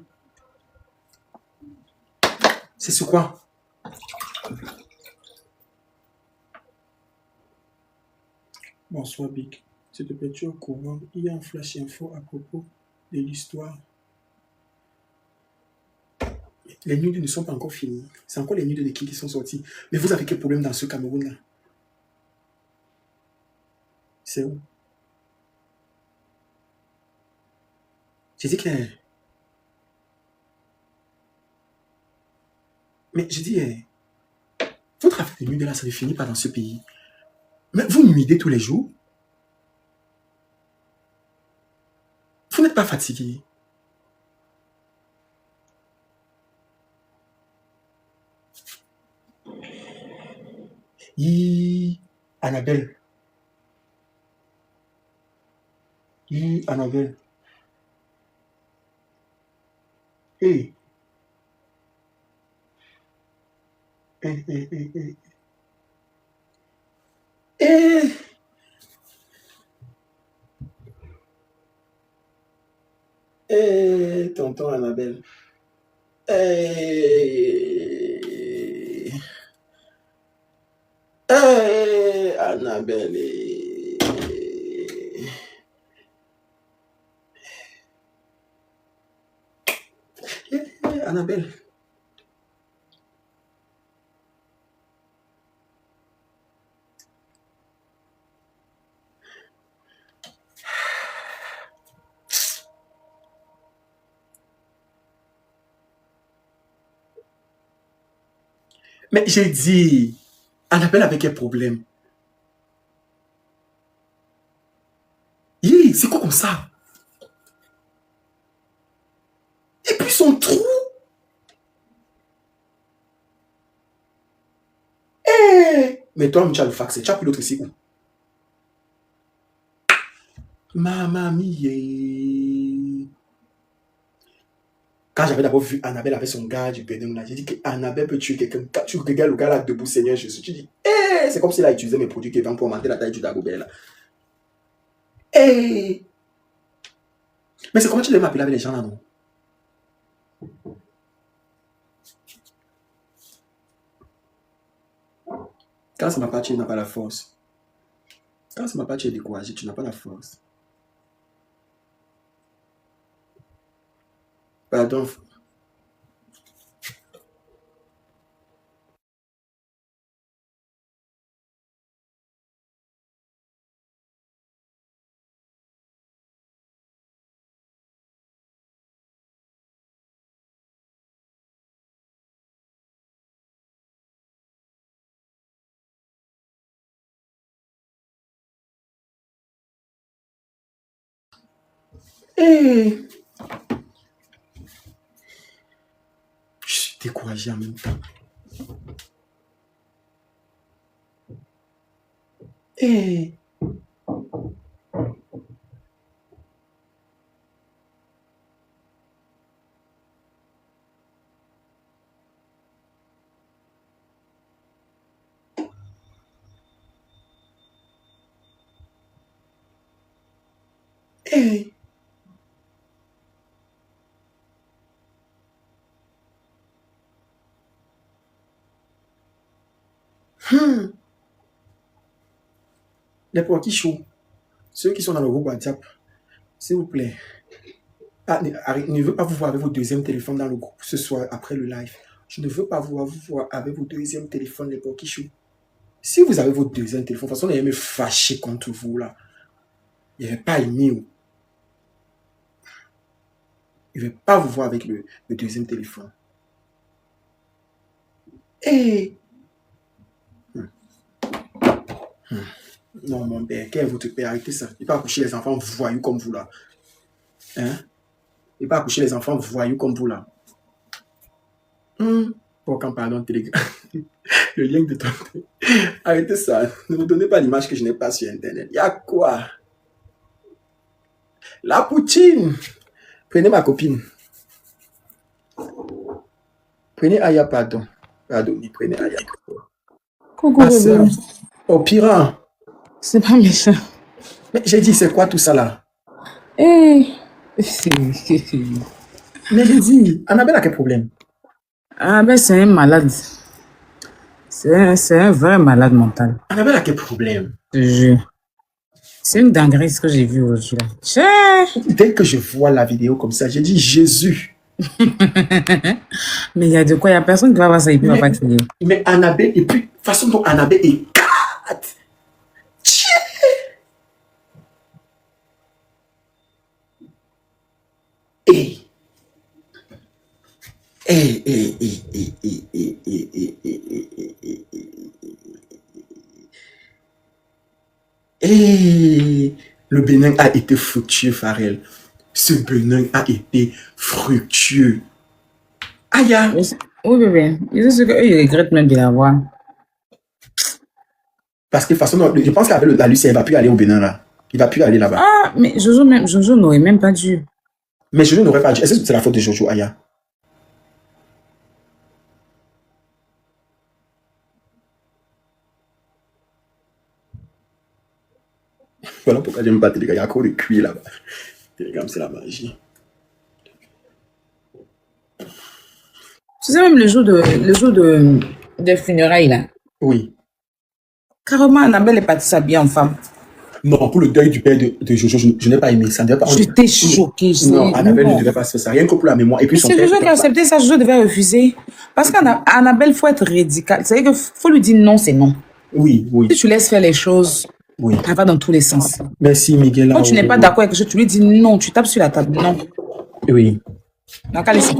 Speaker 1: C'est sur quoi? Bonsoir, Big. S'il te plaît, tu es au courant. Il y a un flash info à propos de l'histoire. Les nudes ne sont pas encore finies. C'est encore les nudes de qui sont sortis. Mais vous avez quel problème dans ce Cameroun-là? C'est où? J'ai dit que... Mais je dis, votre affaire de nudes là, ça ne finit pas dans ce pays. Mais vous nuidez tous les jours. Vous n'êtes pas fatigué. Annabelle. Annabelle. Hey. Tonton Annabelle. Annabelle. Annabelle. Mais j'ai dit, Annabelle avait quel problème? C'est quoi comme ça? Et puis son trou. Mais toi, tu as le fax, tu as pris l'autre ici où? Mamma mia. Quand j'avais d'abord vu Annabelle avec son gars du Bénin, j'ai dit que Annabelle peut tuer quelqu'un. Quand tu regardes le gars là debout, Seigneur Jésus, tu dis, c'est comme s'il a utilisé mes produits qui vont pour augmenter la taille du Dagobert là. Mais c'est comment tu devais m'appeler avec les gens là, non? Quand ça m'a pas tué, tu n'as pas la force. Quand ça m'a pas tué, découragé, tu n'as pas la force. Pardon. Eh, je suis découragé en même temps. Eh. Eh. Les petits choux, ceux qui sont dans le groupe WhatsApp, s'il vous plaît, ne veux pas vous voir avec vos deuxièmes téléphones dans le groupe ce soir après le live. Je ne veux pas vous voir avec vos deuxièmes téléphones, les petits choux. Si vous avez vos deuxièmes téléphones, de toute façon, il va me fâcher contre vous là. Il ne va pas aimer. Il ne veut pas vous voir avec le deuxième téléphone. Hey. Non, mon père, quel est votre père? Arrêtez ça. Il ne peut pas accoucher les enfants voyous comme vous là. Hein? Il ne peut pas accoucher les enfants voyous comme vous là. Pour quand pardon, Telegram. Le lien de ton... Arrêtez ça. Ne me donnez pas l'image que je n'ai pas sur Internet. Il y a quoi? La poutine. Prenez ma copine. Prenez Aya, pardon. Pardonnez, prenez Aya.
Speaker 7: Coucou, bébé.
Speaker 1: Oh, Piran.
Speaker 7: C'est pas méchant.
Speaker 1: Mais j'ai dit, c'est quoi tout ça là?
Speaker 7: Eh.
Speaker 1: Mais j'ai dit, Annabelle a quel problème?
Speaker 7: Ah ben, c'est un malade. C'est un vrai malade mental.
Speaker 1: Annabelle a quel problème?
Speaker 7: Je te jure. C'est une dinguerie ce que j'ai vu aujourd'hui là.
Speaker 1: Dès que je vois la vidéo comme ça, j'ai dit Jésus.
Speaker 7: Mais il y a de quoi, il n'y a personne qui va voir ça et puis va pas crier.
Speaker 1: Mais Annabelle, et puis, façon dont Annabelle est cate. Et le Bénin a été fructueux, Pharrell. Ce Bénin a été fructueux. Aya.
Speaker 7: Oui, bébé. C'est ce qu'eux, ils regrettent même de l'avoir.
Speaker 1: Parce que de toute façon, je pense qu'avec la Lucie, elle ne va plus aller au Bénin là. Il ne va plus aller là-bas.
Speaker 7: Ah, mais Jojo n'aurait même pas dû.
Speaker 1: Mais Jojo n'aurait pas dû. Est-ce que c'est la faute de Jojo, Aya? Voilà pourquoi j'aime pas Telegram. Il y a encore le cuir là-bas. Telegram, c'est la magie.
Speaker 7: Tu sais, même le jour de funérailles là.
Speaker 1: Oui.
Speaker 7: Carrément, Annabelle est partie s'habiller en femme.
Speaker 1: Non, pour le deuil du père de Jojo, je n'ai pas aimé. Ça ne devait pas.
Speaker 7: J'étais choquée.
Speaker 1: Non, Annabelle ne devait pas faire ça. Rien que pour la mémoire. Et puis son
Speaker 7: c'est
Speaker 1: père.
Speaker 7: Jojo qui a accepté ça. Jojo devait refuser. Parce qu'Annabelle, il faut être radical. C'est-à-dire qu'il faut lui dire non, c'est non.
Speaker 1: Oui, oui.
Speaker 7: Si tu laisses faire les choses,
Speaker 1: oui.
Speaker 7: ça va dans tous les sens.
Speaker 1: Merci, Miguel.
Speaker 7: Quand tu n'es pas d'accord avec quelque chose, tu lui dis non. Tu tapes sur la table. Non.
Speaker 1: Oui.
Speaker 7: Donc, allez, c'est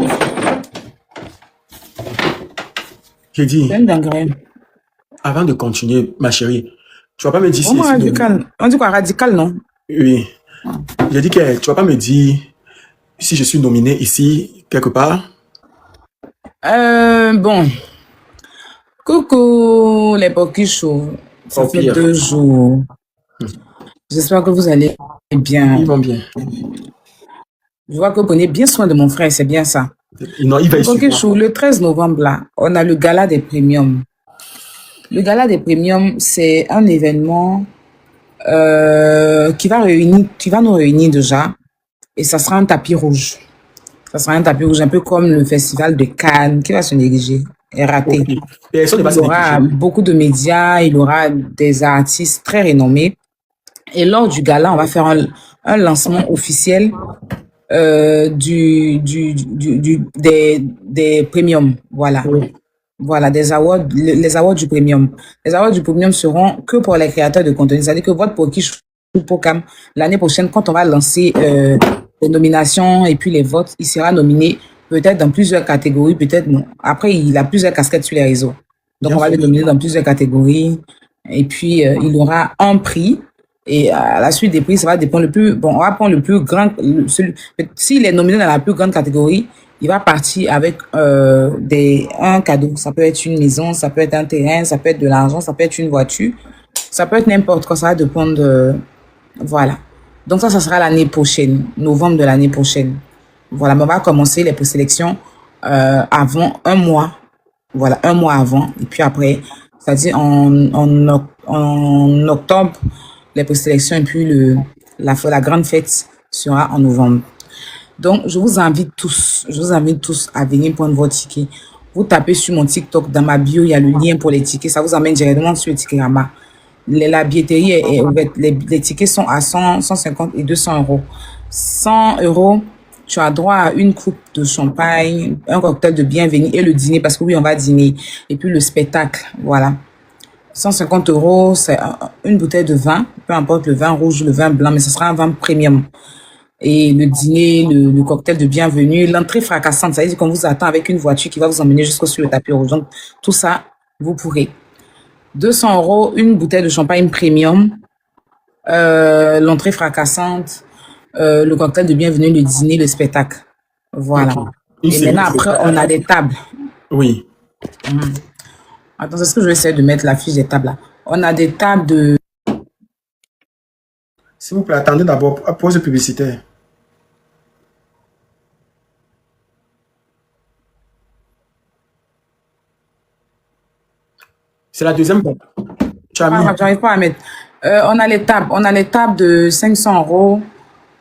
Speaker 1: J'ai dit.
Speaker 7: une dinguerie.
Speaker 1: Avant de continuer, ma chérie, tu vas pas me dire si...
Speaker 7: Radical. On dit quoi, radical, non?
Speaker 1: Oui. J'ai dit que tu vas pas me dire si je suis nominé ici, quelque part.
Speaker 7: Bon. Coucou, les poquichos. Ça fait 2 jours. J'espère que vous allez bien.
Speaker 1: Ils vont bien.
Speaker 7: Je vois que vous prenez bien soin de mon frère, c'est bien ça.
Speaker 1: Non, il va y suivre.
Speaker 7: Le 13 novembre, là, on a le gala des premiums. Le gala des premiums, c'est un événement qui va nous réunir déjà. Et ça sera un tapis rouge. Ça sera un tapis rouge, un peu comme le festival de Cannes, qui va se négliger et rater.
Speaker 1: Okay.
Speaker 7: Il y aura beaucoup de médias, il y aura des artistes très renommés. Et lors du gala, on va faire un lancement officiel des premiums. Voilà. Oui. Voilà, les awards du premium. Les awards du premium seront que pour les créateurs de contenu. C'est-à-dire que votre Pokish ou Pocam, l'année prochaine, quand on va lancer les nominations et puis les votes, il sera nominé peut-être dans plusieurs catégories, peut-être non. Après, il a plusieurs casquettes sur les réseaux. Donc, on va le nominer dans plusieurs catégories. Et puis, il aura un prix Et à la suite des prix, ça va dépendre on va prendre le plus grand, s'il est nominé dans la plus grande catégorie, il va partir avec un cadeau. Ça peut être une maison, ça peut être un terrain, ça peut être de l'argent, ça peut être une voiture, ça peut être n'importe quoi, ça va dépendre voilà. Donc ça sera l'année prochaine, novembre de l'année prochaine. Voilà, mais on va commencer les présélections avant un mois. Voilà, un mois avant. Et puis après, c'est-à-dire en octobre, les présélections et puis la grande fête sera en novembre. Donc, je vous invite tous à venir prendre votre ticket. Vous tapez sur mon TikTok, dans ma bio, il y a le lien pour les tickets. Ça vous amène directement sur le Ticketama. La billetterie est ouverte. Les tickets sont à 100, 150 et 200 euros. 100 euros, tu as droit à une coupe de champagne, un cocktail de bienvenue et le dîner, parce que oui, on va dîner. Et puis le spectacle, voilà. 150 euros, c'est une bouteille de vin, peu importe le vin rouge ou le vin blanc, mais ce sera un vin premium. Et le dîner, le cocktail de bienvenue, l'entrée fracassante, ça veut dire qu'on vous attend avec une voiture qui va vous emmener jusqu'au sur le tapis rouge. Donc, tout ça, vous pourrez. 200 euros, une bouteille de champagne premium, l'entrée fracassante, le cocktail de bienvenue, le dîner, le spectacle. Voilà. Okay. Et maintenant, après, on a des tables.
Speaker 1: Oui.
Speaker 7: Attends, est-ce que je vais essayer de mettre la fiche des tables là? On a des tables de...
Speaker 1: S'il vous plaît, attendez d'abord, pause publicitaire. C'est la deuxième.
Speaker 7: J'arrive pas à mettre. On a les tables de 500 euros.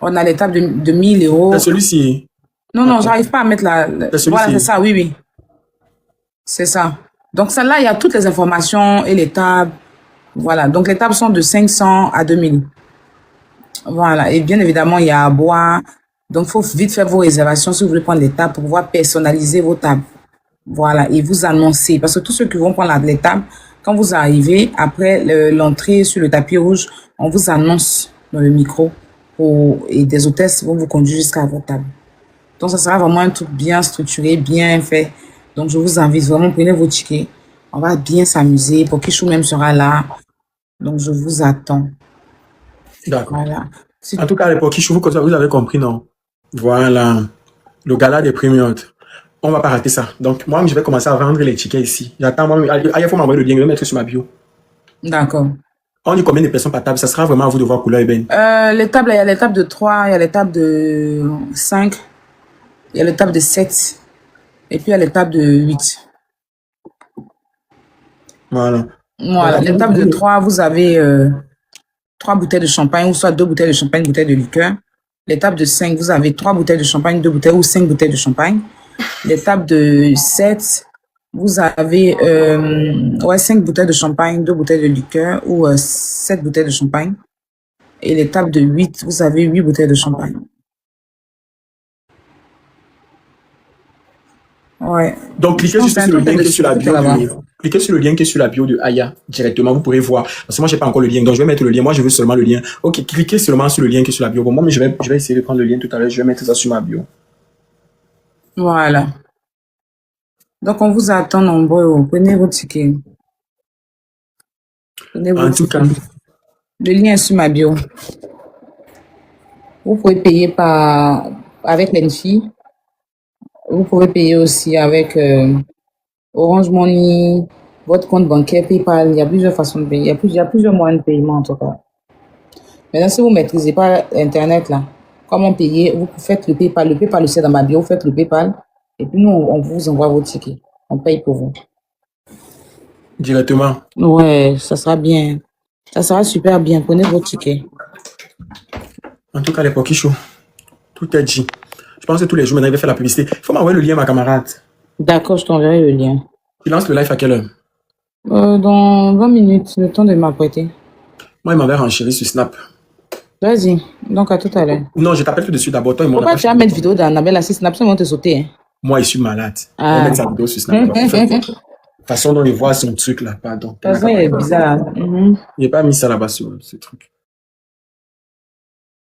Speaker 7: On a les tables de 1000 euros.
Speaker 1: C'est celui-ci.
Speaker 7: Non, j'arrive pas à mettre voilà, c'est ça, oui. C'est ça. Donc, celle-là, il y a toutes les informations et les tables. Voilà. Donc, les tables sont de 500 à 2000. Voilà. Et bien évidemment, il y a à boire. Donc, il faut vite faire vos réservations si vous voulez prendre les tables pour pouvoir personnaliser vos tables. Voilà. Et vous annoncer. Parce que tous ceux qui vont prendre les tables, quand vous arrivez, après l'entrée sur le tapis rouge, on vous annonce dans le micro et des hôtesses vont vous conduire jusqu'à votre table. Donc, ça sera vraiment un truc bien structuré, bien fait. Donc, je vous invite vraiment, prenez vos tickets. On va bien s'amuser. Pokichou même sera là. Donc, je vous attends.
Speaker 1: D'accord. Voilà. En tout cas, les Pokichou, vous avez compris, non? Voilà. Le gala des primiotes. On ne va pas rater ça. Donc, moi, je vais commencer à vendre les tickets ici. J'attends, il faut m'envoyer le lien, je vais le mettre sur ma bio.
Speaker 7: D'accord.
Speaker 1: On dit combien de personnes par table? Ça sera vraiment à vous de voir couleur ébène.
Speaker 7: Les tables, il y a les tables de 3, il y a les tables de 5, il y a les tables de 7. Et puis, il y a les tables de 8.
Speaker 1: Voilà.
Speaker 7: Voilà. Les tables de 3, vous avez 3 bouteilles de champagne, ou soit 2 bouteilles de champagne, 1 bouteille de liqueur. Les tables de 5, vous avez 3 bouteilles de champagne, 2 bouteilles ou 5 bouteilles de champagne. Les tables de 7, vous avez 5 bouteilles de champagne, 2 bouteilles de liqueur ou 7 bouteilles de champagne. Et les tables de 8, vous avez 8 bouteilles de champagne. Ouais.
Speaker 1: Donc, cliquez sur le lien qui est sur la bio. Cliquez sur le lien qui est sur la bio de Aya directement. Vous pourrez voir. Parce que moi, j'ai pas encore le lien. Donc, je vais mettre le lien. Moi, je veux seulement le lien. Ok, cliquez seulement sur le lien qui est sur la bio. Bon, moi, mais je vais essayer de prendre le lien tout à l'heure. Je vais mettre ça sur ma bio.
Speaker 7: Voilà. Donc, on vous attend nombreux. Prenez vos tickets.
Speaker 1: En tout cas.
Speaker 7: Le lien est sur ma bio. Vous pouvez payer avec l'ENFI. Vous pouvez payer aussi avec Orange Money, votre compte bancaire, PayPal. Il y a plusieurs façons de payer. Il y a plusieurs moyens de paiement en tout cas. Maintenant, si vous ne maîtrisez pas Internet, là, comment payer? Vous faites le PayPal. Le PayPal, c'est dans ma bio. Vous faites le PayPal. Et puis nous, on vous envoie vos tickets. On paye pour vous.
Speaker 1: Directement?
Speaker 7: Ouais, ça sera bien. Ça sera super bien. Prenez vos tickets.
Speaker 1: En tout cas, les Pokichou, tout est dit. Je pense que tous les jours, maintenant, il va faire la publicité. Il faut m'envoyer le lien, ma camarade.
Speaker 7: D'accord, je t'enverrai le lien.
Speaker 1: Tu lances le live à quelle heure?
Speaker 7: Dans 20 minutes, le temps de m'apprêter.
Speaker 1: Moi, il m'avait renchéri sur Snap.
Speaker 7: Vas-y, donc à tout à l'heure.
Speaker 1: Non, je t'appelle tout de suite d'abord.
Speaker 7: Pourquoi tu vas mettre vidéo d'Annabelle à Snap, ils vont te sauter. Hein?
Speaker 1: Moi, je suis malade. On va mettre sa vidéo sur Snap. La façon dont il voit son truc là, pardon.
Speaker 7: De toute façon, il est bizarre.
Speaker 1: Il n'a pas mis ça là-bas sur ce truc.